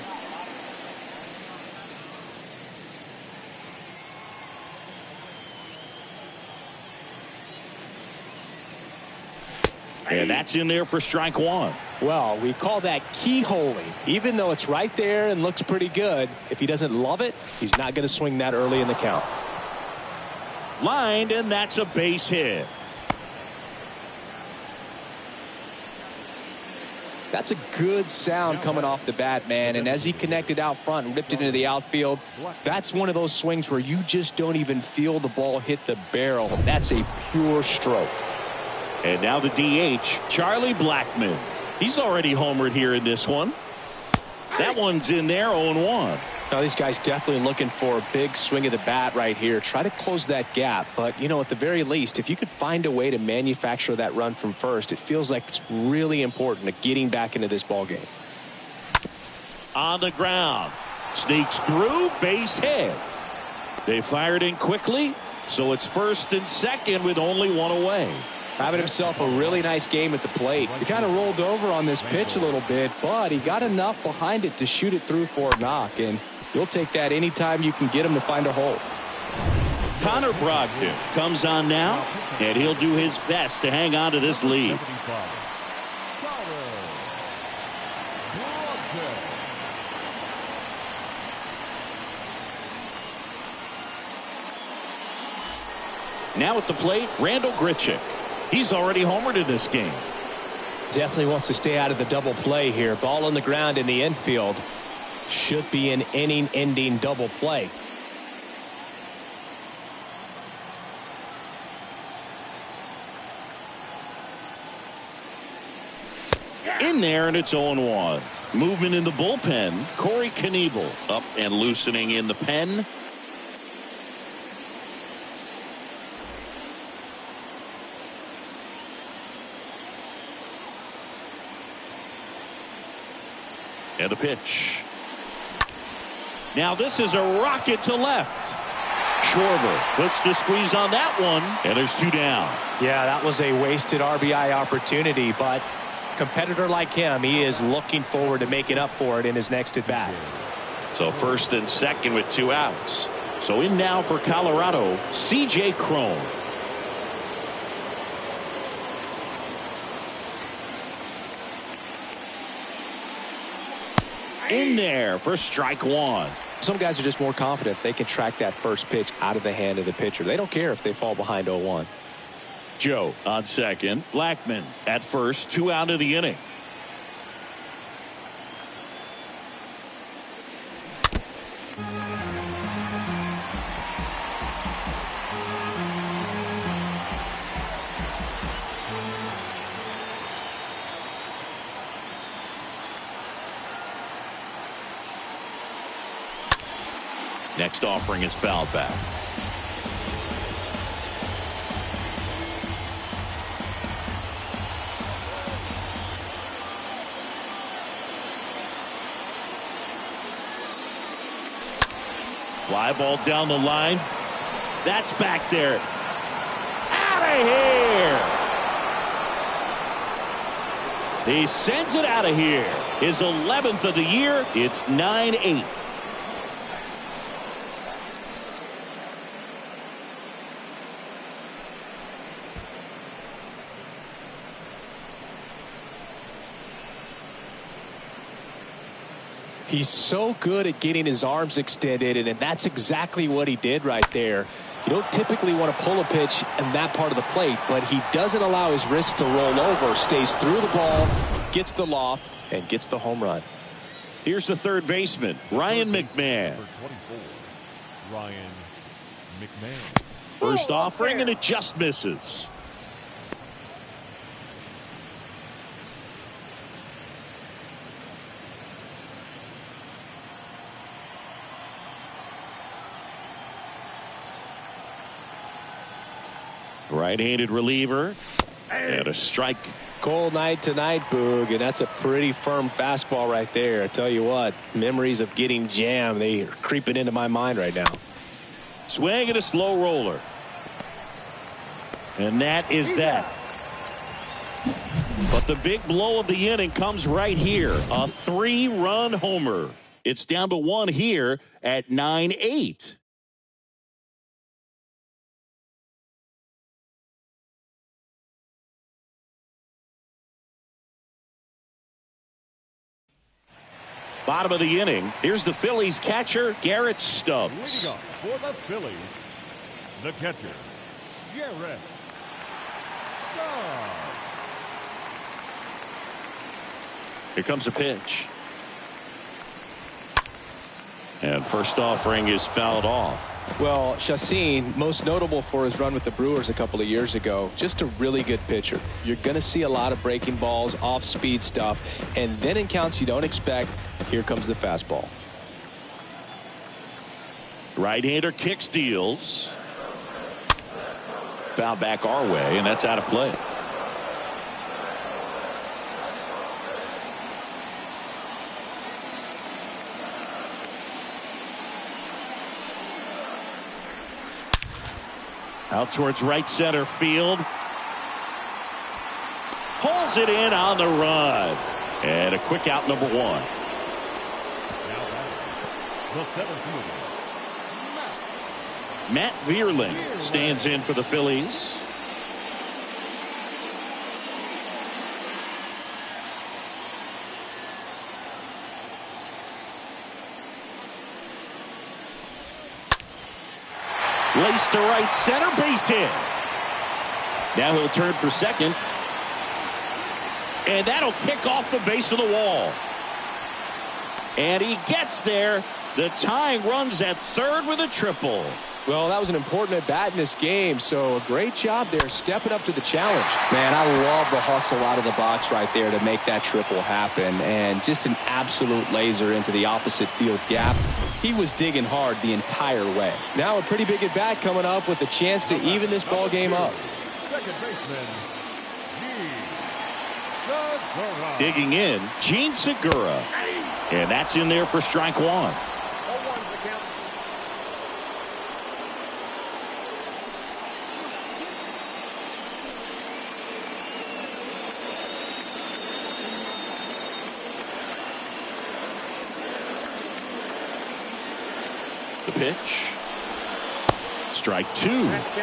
And that's in there for strike 1. Well, we call that keyholing. Even though it's right there and looks pretty good, if he doesn't love it, he's not going to swing that early in the count. Lined, and that's a base hit. That's a good sound coming off the bat, man. And as he connected out front and ripped it into the outfield, that's one of those swings where you just don't even feel the ball hit the barrel. That's a pure stroke. And now the DH, Charlie Blackmon. He's already homered here in this one. That one's in there, 0-1. Now these guys definitely looking for a big swing of the bat right here. Try to close that gap. But, you know, at the very least, if you could find a way to manufacture that run from first, it feels like it's really important to getting back into this ball game. On the ground. Sneaks through, base hit. They fired in quickly, so it's first and second with only 1 away. Having himself a really nice game at the plate. He kind of rolled over on this pitch a little bit, but he got enough behind it to shoot it through for a knock, and you'll take that anytime you can get him to find a hole. Connor Brogdon comes on now, and he'll do his best to hang on to this lead. Now at the plate, Randall Grichuk. He's already homered in this game. Definitely wants to stay out of the double play here. Ball on the ground in the infield. Should be an inning-ending double play. In there, and it's 0-1. Movement in the bullpen. Corey Knievel up and loosening in the pen. And a pitch. Now this is a rocket to left. Schwarber puts the squeeze on that one, and there's 2 down. Yeah, that was a wasted RBI opportunity, but competitor like him, he is looking forward to making up for it in his next at bat. So first and second with 2 outs. So in now for Colorado, C.J. Cron. In there for strike 1. Some guys are just more confident they can track that first pitch out of the hand of the pitcher. They don't care if they fall behind 0-1. Joe on second. Blackmon at first. 2 out of the inning. Next offering is fouled back. Fly ball down the line. That's back there. Out of here. He sends it out of here. His 11th of the year. It's 9-8. He's so good at getting his arms extended, and that's exactly what he did right there. You don't typically want to pull a pitch in that part of the plate, but he doesn't allow his wrist to roll over, stays through the ball, gets the loft, and gets the home run. Here's the third baseman, Ryan McMahon. Ryan McMahon. First offering, and it just misses. Right-handed reliever, and a strike. Cold night tonight, Boog, and that's a pretty firm fastball right there. I tell you what, memories of getting jammed, they are creeping into my mind right now. Swing and a slow roller. And that is that. But the big blow of the inning comes right here. A 3-run homer. It's down to 1 here at 9-8. Bottom of the inning. Here's the Phillies catcher, Garrett Stubbs. Leading up for the Phillies, the catcher, Garrett Stubbs. Here comes a pitch. And first offering is fouled off. Well, Chacin, most notable for his run with the Brewers a couple of years ago, just a really good pitcher. You're going to see a lot of breaking balls, off-speed stuff, and then in counts you don't expect, here comes the fastball. Right-hander kicks, deals. Foul back our way, and that's out of play. Out towards right center field. Pulls it in on the run. And a quick out, number 1. The center fielder, Matt Vierling stands in for the Phillies. Laced to right center, base hit. Now he'll turn for second. And that'll kick off the base of the wall. And he gets there. The tying runs at third with a triple. Well, that was an important at-bat in this game, so a great job there stepping up to the challenge. Man, I love the hustle out of the box right there to make that triple happen, and just an absolute laser into the opposite field gap. He was digging hard the entire way. Now a pretty big at-bat coming up with a chance to even this ball game up. second baseman, Segura. Digging in, Gene Segura. And that's in there for strike 1. 0-1's the count. The pitch. Strike 2.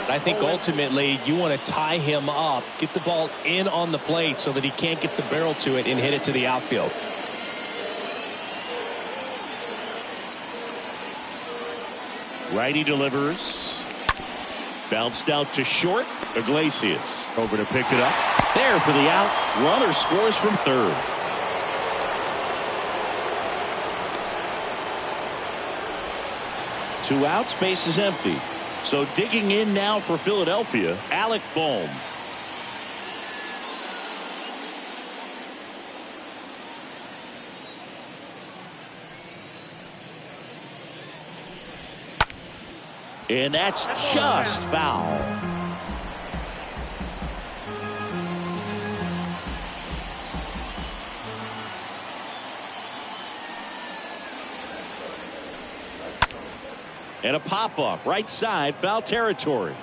I think ultimately you want to tie him up, get the ball in on the plate so that he can't get the barrel to it and hit it to the outfield. Righty delivers. Bounced out to short. Iglesias over to pick it up. There for the out. Runner scores from third. Two outs, base is empty. So digging in now for Philadelphia, Alec Bohm. And that's just foul. And a pop-up right side, foul territory.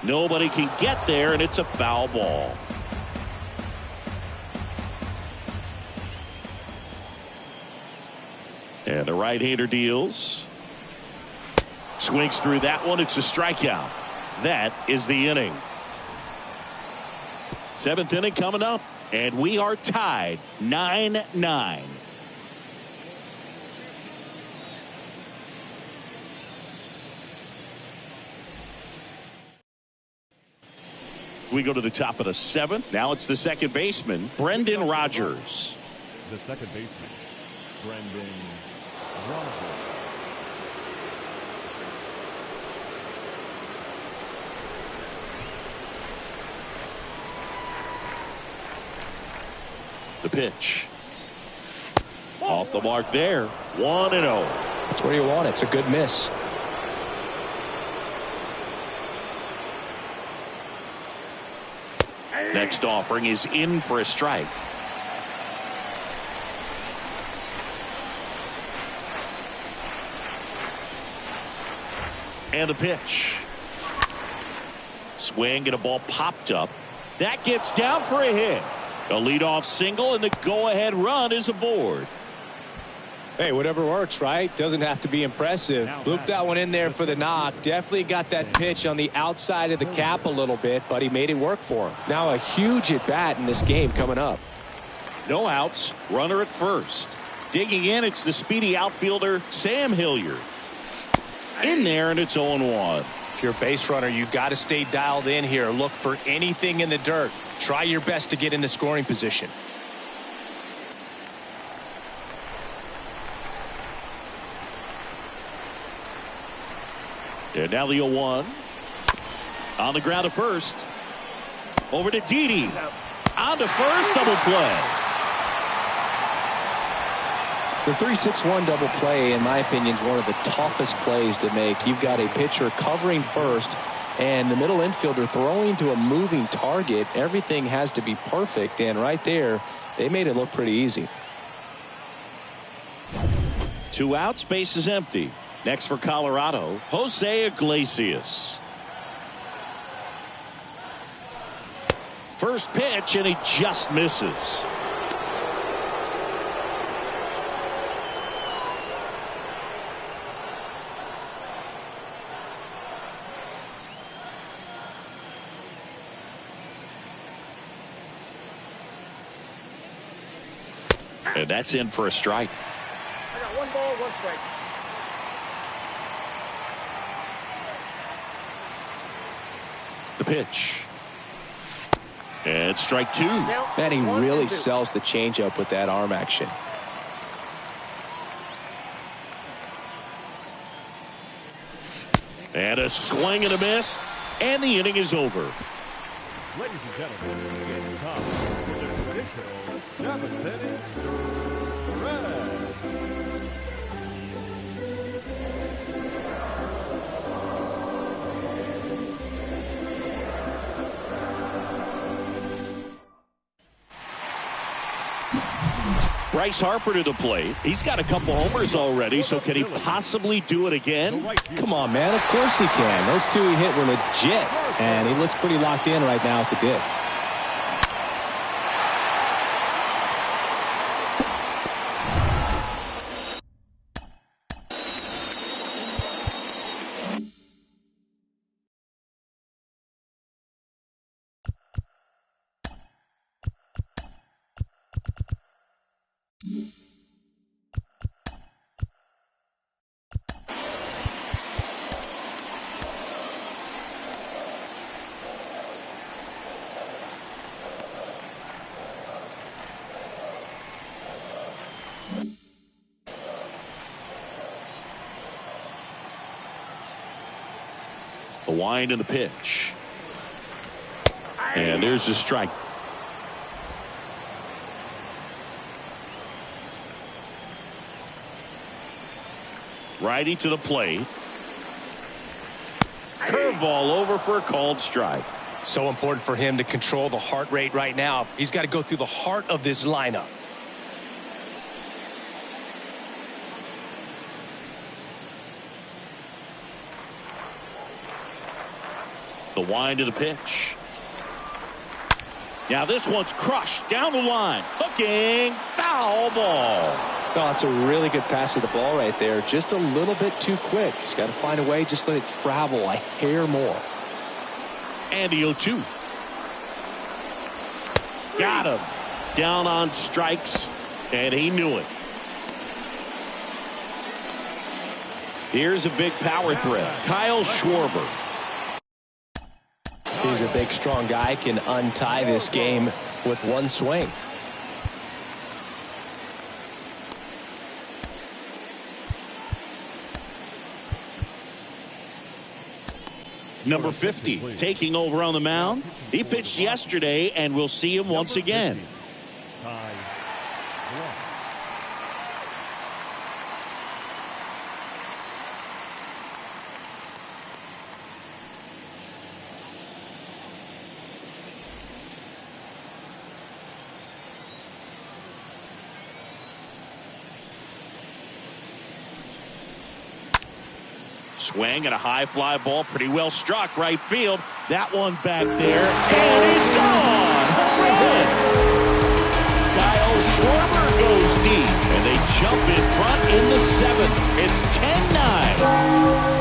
Nobody can get there, and it's a foul ball. And the right-hander deals. Swings through that one. It's a strikeout. That is the inning. 7th inning coming up, and we are tied 9-9. We go to the top of the 7th. Now it's the second baseman, Brendan Rodgers. The second baseman, Brendan Rodgers. The pitch. Off the mark there. 1-0. That's where you want it. It's a good miss. Next offering is in for a strike. And the pitch. Swing and a ball popped up. That gets down for a hit. A leadoff single, and the go-ahead run is aboard. Hey, whatever works, right? Doesn't have to be impressive. Looped that one in there for the knock. Definitely got that pitch on the outside of the cap a little bit, but he made it work for him. Now a huge at-bat in this game coming up. No outs. Runner at first. Digging in, it's the speedy outfielder, Sam Hilliard. In there, and it's 0-1. If you're a base runner, you got to stay dialed in here. Look for anything in the dirt. Try your best to get into scoring position. And now the 0-1. On the ground to first. Over to Didi. On to first, double play. The 3-6-1 double play, in my opinion, is one of the toughest plays to make. You've got a pitcher covering first and the middle infielder throwing to a moving target. Everything has to be perfect, and right there, they made it look pretty easy. 2 outs, base is empty. Next for Colorado, Jose Iglesias. First pitch, and he just misses. And that's in for a strike. I got 1 ball, 1 strike. The pitch. And strike 2. Man, he really sells the changeup with that arm action. And a swing and a miss. And the inning is over. Ladies and gentlemen, it's time for the traditional 7th inning stretch. Bryce Harper to the plate. He's got a couple homers already, so can he possibly do it again? Come on, man. Of course he can. Those 2 he hit were legit, and he looks pretty locked in right now at the dip. The wind and the pitch. And there's the strike. Righty to the plate. Curveball over for a called strike. So important for him to control the heart rate right now. He's got to go through the heart of this lineup. The wind of the pitch. Now this one's crushed down the line. Hooking. Foul ball. No, it's a really good pass of the ball right there. Just a little bit too quick. He's got to find a way. Just let it travel a hair more. And the 0-2. Got him. Down on strikes. And he knew it. Here's a big power threat. Kyle Schwarber. He's a big, strong guy. Can untie this game with one swing. Number 50 taking over on the mound. He pitched yesterday, and we'll see him once again. Swing and a high fly ball, pretty well struck right field. That one back there, and it's gone. Home run. Kyle Schwarber goes deep, and they jump in front in the 7th. It's 10-9.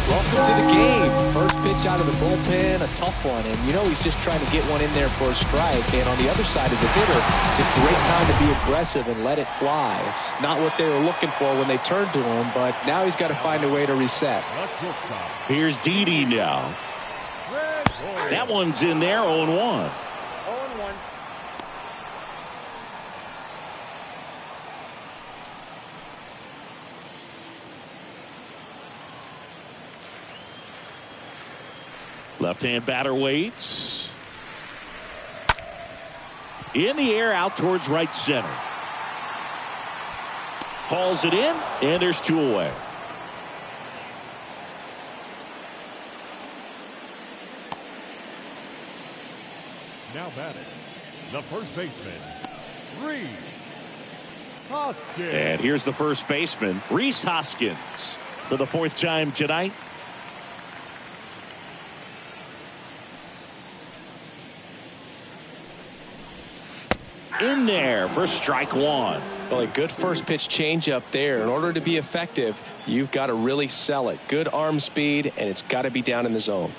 Welcome to the game. First pitch out of the bullpen, a tough one. And you know he's just trying to get one in there for a strike. And on the other side, as a hitter, it's a great time to be aggressive and let it fly. It's not what they were looking for when they turned to him, but now he's got to find a way to reset. Here's Didi now. That one's in there, 0-1. 0-1. Left-hand batter waits. In the air, out towards right center. Hauls it in, and there's 2 away. Now batting, the first baseman, Rhys Hoskins. And here's the first baseman, Rhys Hoskins, for the 4th time tonight. In there for strike 1. Well, a good first pitch change up there. In order to be effective, you've got to really sell it. Good arm speed, and it's got to be down in the zone.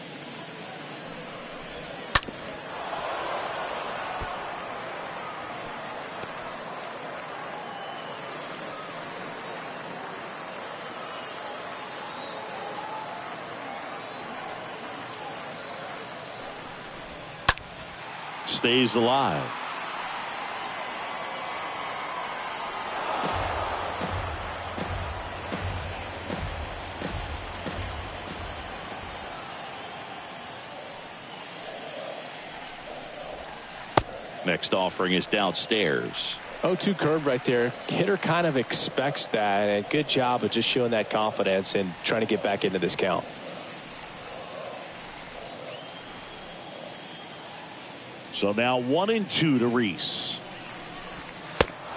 Stays alive. Next offering is downstairs. 0-2 curve right there. Hitter kind of expects that, and good job of just showing that confidence and trying to get back into this count. So now 1-2 to Rhys.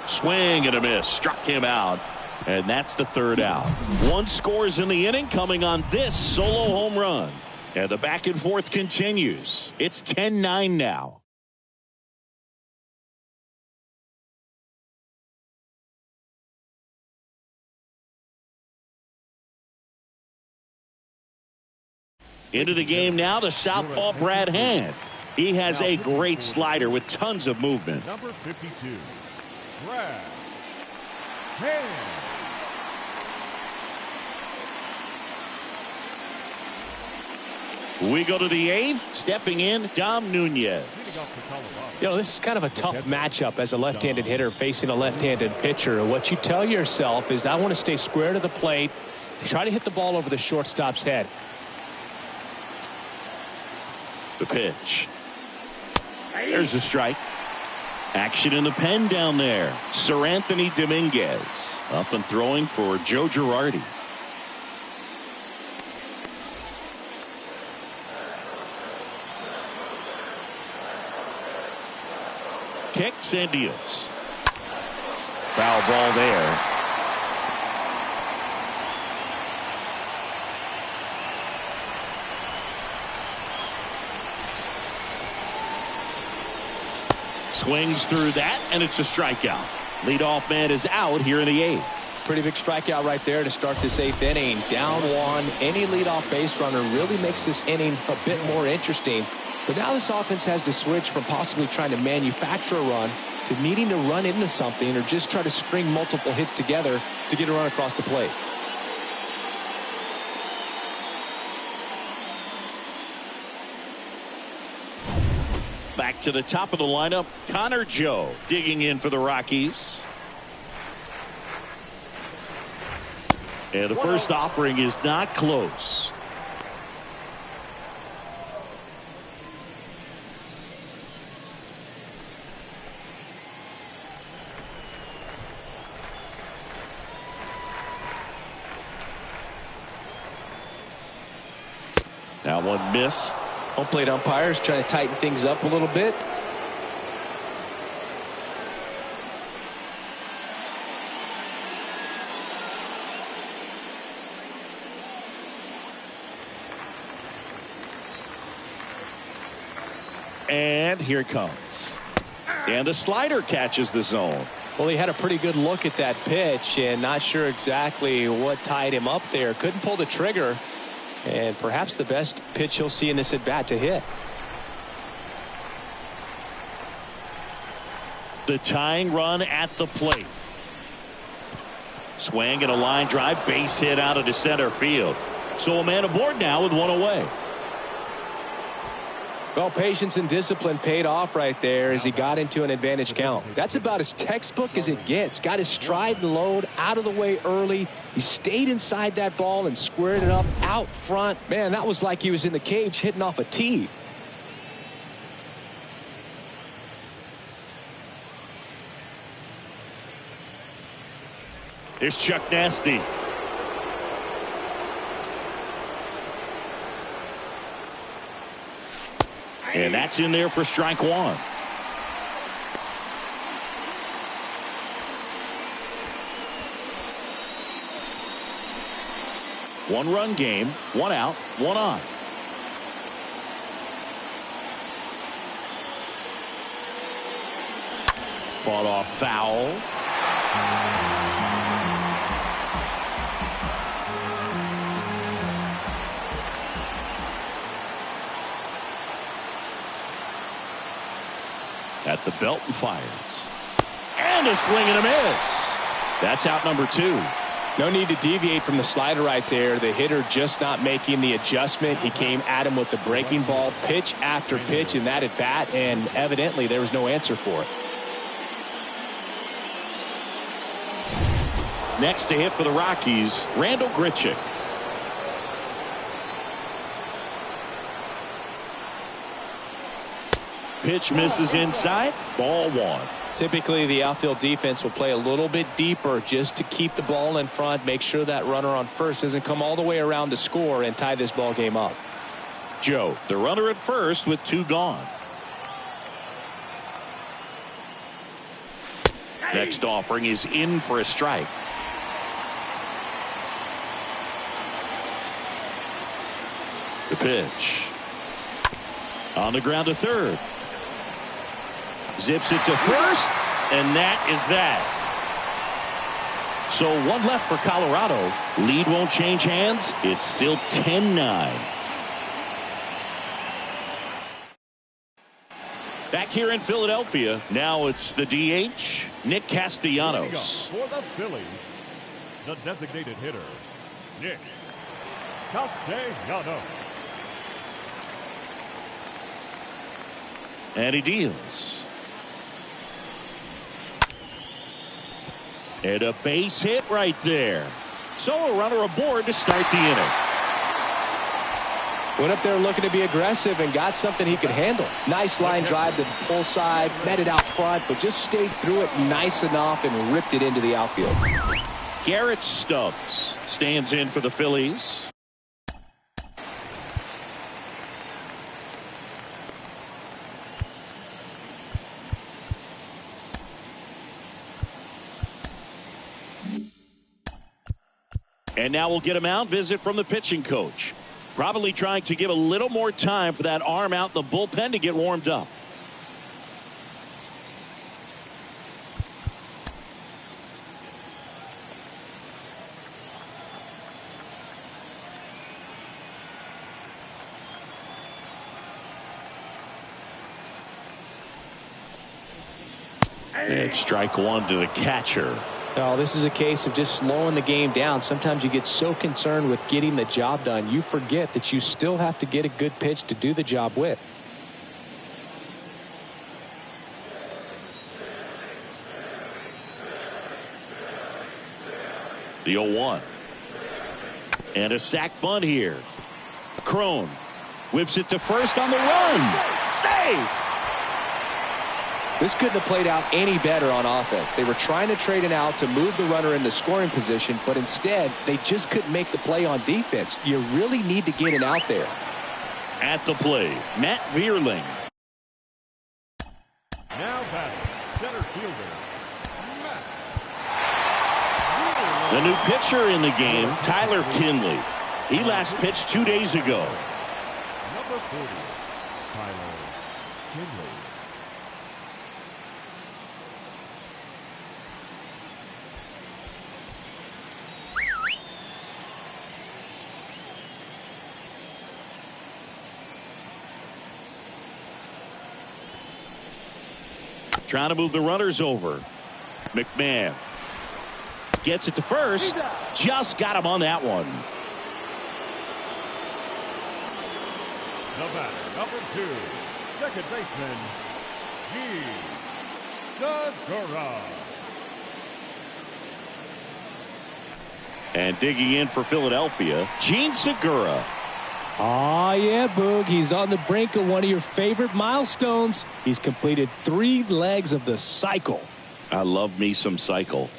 Swing and a miss. Struck him out. And that's the 3rd out. 1 scores in the inning coming on this solo home run. And the back and forth continues. It's 10-9 now. Into the game now, the southpaw Brad Hand. He has a great slider with tons of movement. Number 52, Brad Hand. We go to the 8th. Stepping in, Dom Nunez. You know, this is kind of a tough matchup as a left-handed hitter facing a left-handed pitcher. What you tell yourself is, I want to stay square to the plate, try to hit the ball over the shortstop's head. The pitch. There's a strike. Action in the pen down there. Sir Anthony Dominguez up and throwing for Joe Girardi. Kicks and deals. Foul ball there. Swings through that, and it's a strikeout. Leadoff man is out here in the 8th. Pretty big strikeout right there to start this 8th inning. Down 1. Any leadoff base runner really makes this inning a bit more interesting. But now this offense has to switch from possibly trying to manufacture a run to needing to run into something or just try to string multiple hits together to get a run across the plate. Back to the top of the lineup, Connor Joe digging in for the Rockies. And the first offering is not close. That one missed. Home plate umpires trying to tighten things up a little bit. And here it comes. And the slider catches the zone. Well, he had a pretty good look at that pitch and not sure exactly what tied him up there. Couldn't pull the trigger. And perhaps the best pitch he'll see in this at bat to hit. The tying run at the plate. Swing and a line drive, base hit out into center field. So a man aboard now with one away. Well, patience and discipline paid off right there as he got into an advantage count. That's about as textbook as it gets. Got his stride and load out of the way early. He stayed inside that ball and squared it up out front. Man, that was like he was in the cage hitting off a tee. Here's Chuck Nasty. And that's in there for strike 1. One-run game, 1 out, 1 on. Fought off foul. At the belt and fires. And a swing and a miss. That's out number 2. No need to deviate from the slider right there. The hitter just not making the adjustment. He came at him with the breaking ball pitch after pitch in that at bat, and evidently there was no answer for it. Next to hit for the Rockies, Randall Grichuk. Pitch misses inside. Ball 1. Typically, the outfield defense will play a little bit deeper just to keep the ball in front, make sure that runner on first doesn't come all the way around to score and tie this ball game up. Joe, the runner at first with 2 gone. Next offering is in for a strike. The pitch. On the ground to third. Zips it to first, and that is that. So 1 left for Colorado. Lead won't change hands. It's still 10-9. Back here in Philadelphia, now it's the DH, Nick Castellanos. For the Phillies, the designated hitter, Nick Castellanos. And he deals. And a base hit right there. So a runner aboard to start the inning. Went up there looking to be aggressive and got something he could handle. Nice line drive to the pull side, met it out front, but just stayed through it nice enough and ripped it into the outfield. Garrett Stubbs stands in for the Phillies. And now we'll get a mound visit from the pitching coach. Probably trying to give a little more time for that arm out in the bullpen to get warmed up. And strike one to the catcher. No, this is a case of just slowing the game down. Sometimes you get so concerned with getting the job done, you forget that you still have to get a good pitch to do the job with. The 0-1. And a sac bunt here. Crone whips it to first on the run. Save! This couldn't have played out any better on offense. They were trying to trade it out to move the runner into scoring position, but instead they just couldn't make the play on defense. You really need to get it out there. At the plate, Matt Vierling. Now batting, center fielder, Matt. The new pitcher in the game, Tyler Kinley. He last pitched 2 days ago. Number 40, Tyler Kinley. Trying to move the runners over. McMahon gets it to first. Just got him on that one. The batter, number 2, second baseman, Segura. And digging in for Philadelphia, Gene Segura. Oh, yeah, Boog. He's on the brink of one of your favorite milestones. He's completed 3 legs of the cycle. I love me some cycle.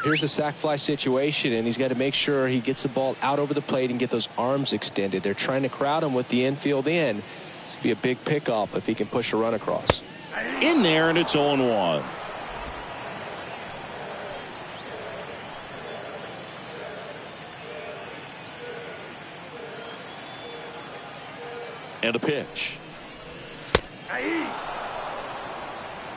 Here's a sac fly situation, and he's got to make sure he gets the ball out over the plate and get those arms extended. They're trying to crowd him with the infield in. This would be a big pickup if he can push a run across. In there, and it's 0-1. And a pitch.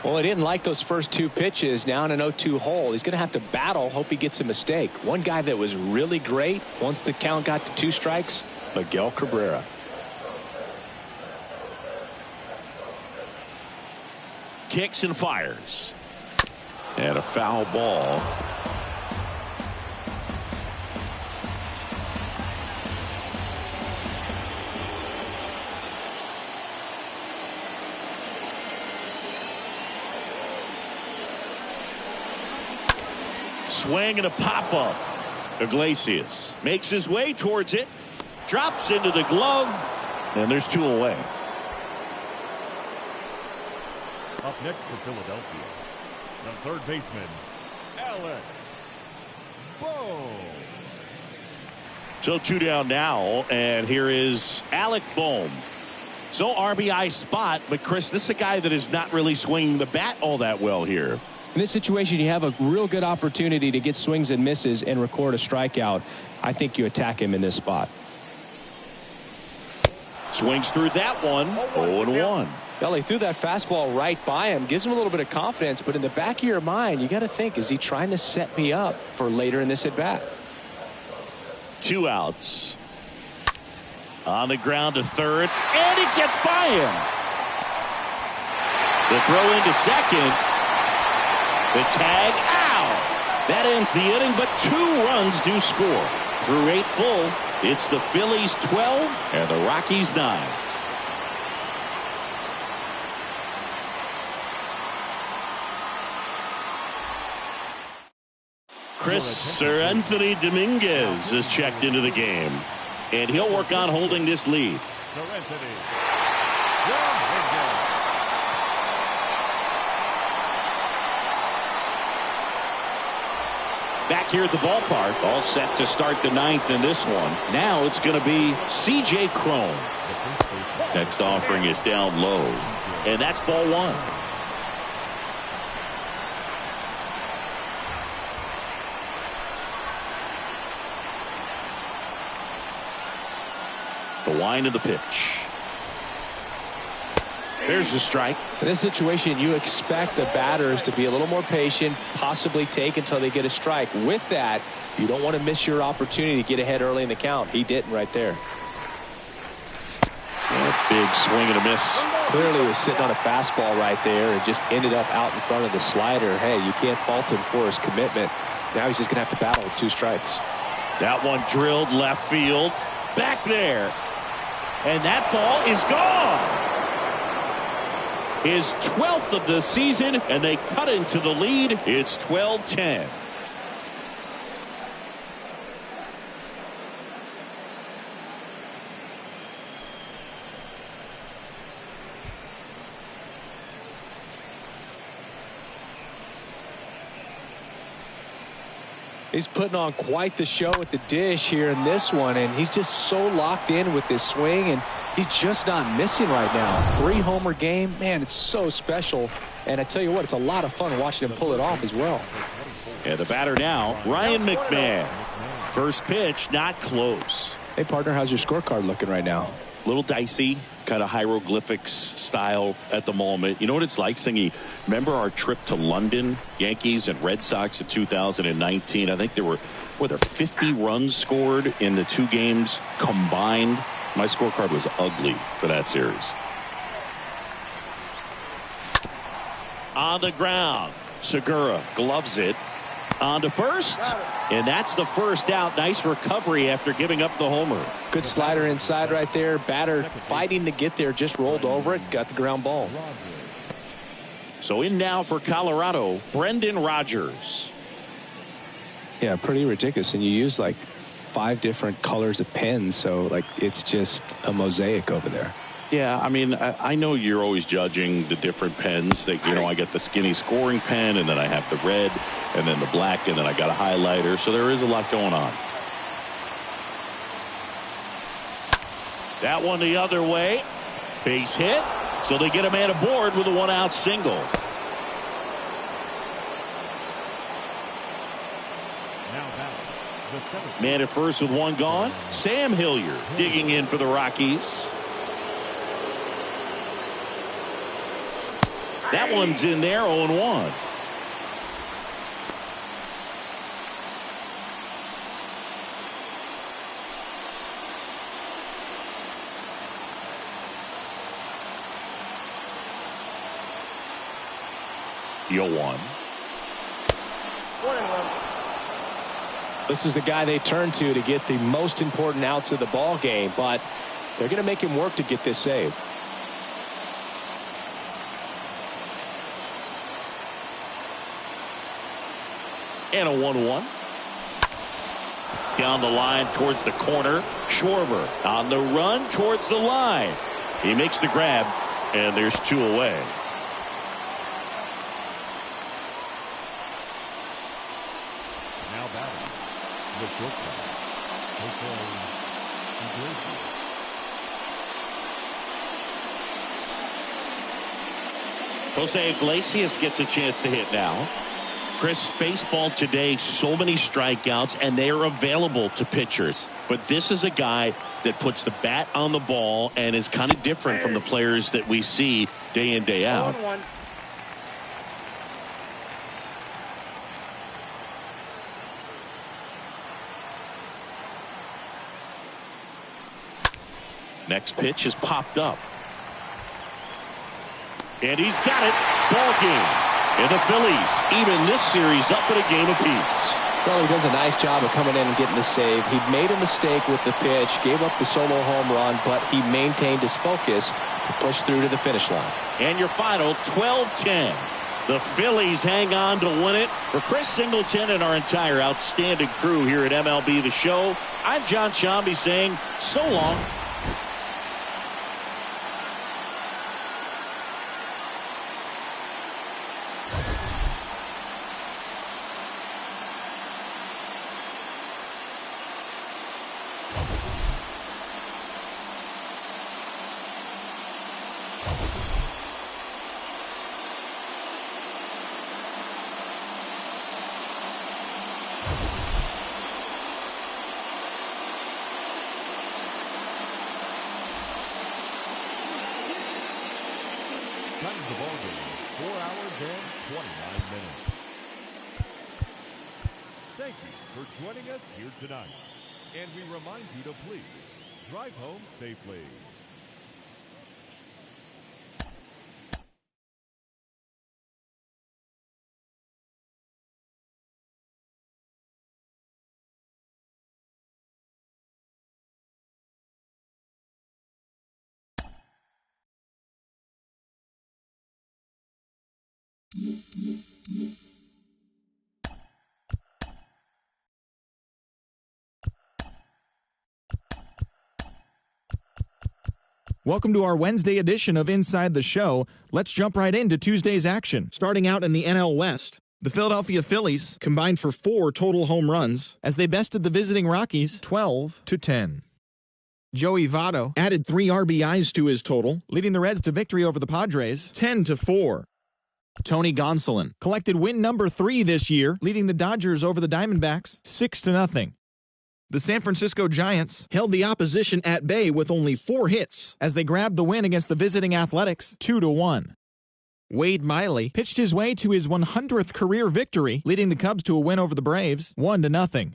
Well, he didn't like those first 2 pitches. Now in an 0-2 hole, he's going to have to battle. Hope he gets a mistake. One guy that was really great once the count got to 2 strikes, Miguel Cabrera. Kicks and fires. And a foul ball. Swing and a pop-up. Iglesias makes his way towards it. Drops into the glove. And there's 2 away. Up next for Philadelphia, the third baseman, Alec Bohm. So 2 down now, and here is Alec Bohm. So RBI spot, but Chris, this is a guy that is not really swinging the bat all that well here. In this situation, you have a real good opportunity to get swings and misses and record a strikeout. I think you attack him in this spot. Swings through that one. 0-1. Well, he threw that fastball right by him. Gives him a little bit of confidence, but in the back of your mind, you got to think, is he trying to set me up for later in this at-bat? 2 outs. On the ground to third, and it gets by him. The throw into second. The tag out. That ends the inning, but 2 runs do score. Through 8 full, it's the Phillies 12 and the Rockies 9. Chris, Sir Anthony Dominguez is checked into the game. And he'll work on holding this lead. Back here at the ballpark, all set to start the ninth in this one. Now it's going to be C.J. Cron. Next offering is down low, and that's ball one. The wind of the pitch. There's the strike. In this situation, you expect the batters to be a little more patient, possibly take until they get a strike. With that, you don't want to miss your opportunity to get ahead early in the count. He didn't right there. Big swing and a miss. Clearly was sitting on a fastball right there and just ended up out in front of the slider. Hey, you can't fault him for his commitment. Now he's just going to have to battle with 2 strikes. That one drilled left field. Back there. And that ball is gone. His 12th of the season, and they cut into the lead. It's 12-10. He's putting on quite the show at the dish here in this one, and he's just so locked in with this swing, and he's just not missing right now. 3-homer game, man, it's so special. And I tell you what, it's a lot of fun watching him pull it off as well. And the batter now, Ryan McMahon. First pitch, not close. Hey, partner, how's your scorecard looking right now? A little dicey, kind of hieroglyphics style at the moment. You know what it's like, Singy? Remember our trip to London, Yankees and Red Sox in 2019? I think were there 50 runs scored in the 2 games combined? My scorecard was ugly for that series. On the ground, Segura gloves it. On to first, and that's the first out. Nice recovery after giving up the homer. Good slider inside right there. Batter fighting to get there, just rolled over it, got the ground ball. So in now for Colorado, Brendan Rodgers. Yeah, pretty ridiculous. And you use like 5 different colors of pens, so like it's just a mosaic over there. Yeah, I mean, I know you're always judging the different pens. That, you know, I get the skinny scoring pen, and then I have the red, and then the black, and then I got a highlighter. So there is a lot going on. That one the other way. Base hit. So they get a man aboard with a 1-out single. Man at first with 1 gone. Sam Hilliard digging in for the Rockies. That one's in there, 0-1. The 0-1. This is the guy they turn to get the most important outs of the ball game, but they're going to make him work to get this save. And a 1-1. Down the line towards the corner. Schwarber on the run towards the line. He makes the grab, and there's 2 away. Now batting, the shortstop, Jose Iglesias gets a chance to hit now. Chris, baseball today, so many strikeouts, and they are available to pitchers. But this is a guy that puts the bat on the ball and is kind of different from the players that we see day in, day out. 1-1. Next pitch is popped up. And he's got it. Ball game. And the Phillies even this series up at a game apiece. Well, he does a nice job of coming in and getting the save. He made a mistake with the pitch, gave up the solo home run, but he maintained his focus to push through to the finish line. And your final 12-10. The Phillies hang on to win it. For Chris Singleton and our entire outstanding crew here at MLB The Show, I'm John Shambi saying so long. Time of the ball game, 4 hours and 29 minutes. Thank you for joining us here tonight. And we remind you to please drive home safely. Welcome to our Wednesday edition of Inside the Show. Let's jump right into Tuesday's action. Starting out in the NL West, the Philadelphia Phillies combined for 4 total home runs as they bested the visiting Rockies 12-10. Joey Votto added 3 RBIs to his total, leading the Reds to victory over the Padres 10-4. Tony Gonsolin collected win number 3 this year, leading the Dodgers over the Diamondbacks 6-0. The San Francisco Giants held the opposition at bay with only 4 hits as they grabbed the win against the visiting Athletics 2-1. Wade Miley pitched his way to his 100th career victory, leading the Cubs to a win over the Braves 1-0.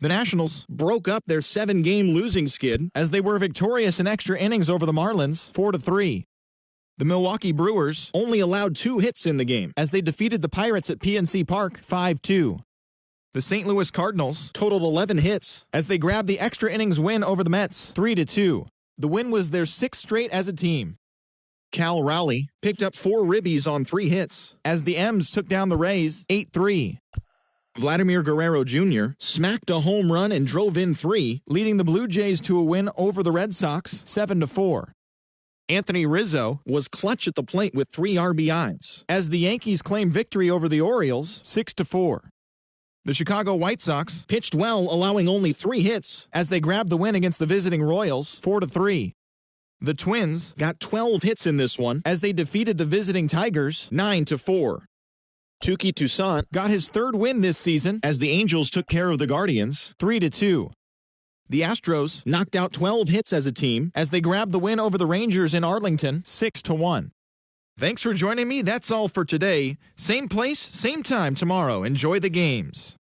The Nationals broke up their 7-game losing skid as they were victorious in extra innings over the Marlins 4-3. The Milwaukee Brewers only allowed 2 hits in the game as they defeated the Pirates at PNC Park 5-2. The St. Louis Cardinals totaled 11 hits as they grabbed the extra innings win over the Mets 3-2. The win was their 6th straight as a team. Cal Raleigh picked up 4 ribbies on 3 hits as the M's took down the Rays 8-3. Vladimir Guerrero Jr. smacked a home run and drove in 3, leading the Blue Jays to a win over the Red Sox 7-4. Anthony Rizzo was clutch at the plate with 3 RBIs as the Yankees claimed victory over the Orioles 6-4. The Chicago White Sox pitched well, allowing only 3 hits as they grabbed the win against the visiting Royals 4-3. The Twins got 12 hits in this one as they defeated the visiting Tigers 9-4. Touki Toussaint got his 3rd win this season as the Angels took care of the Guardians 3-2. The Astros knocked out 12 hits as a team as they grabbed the win over the Rangers in Arlington 6-1. Thanks for joining me. That's all for today. Same place, same time tomorrow. Enjoy the games.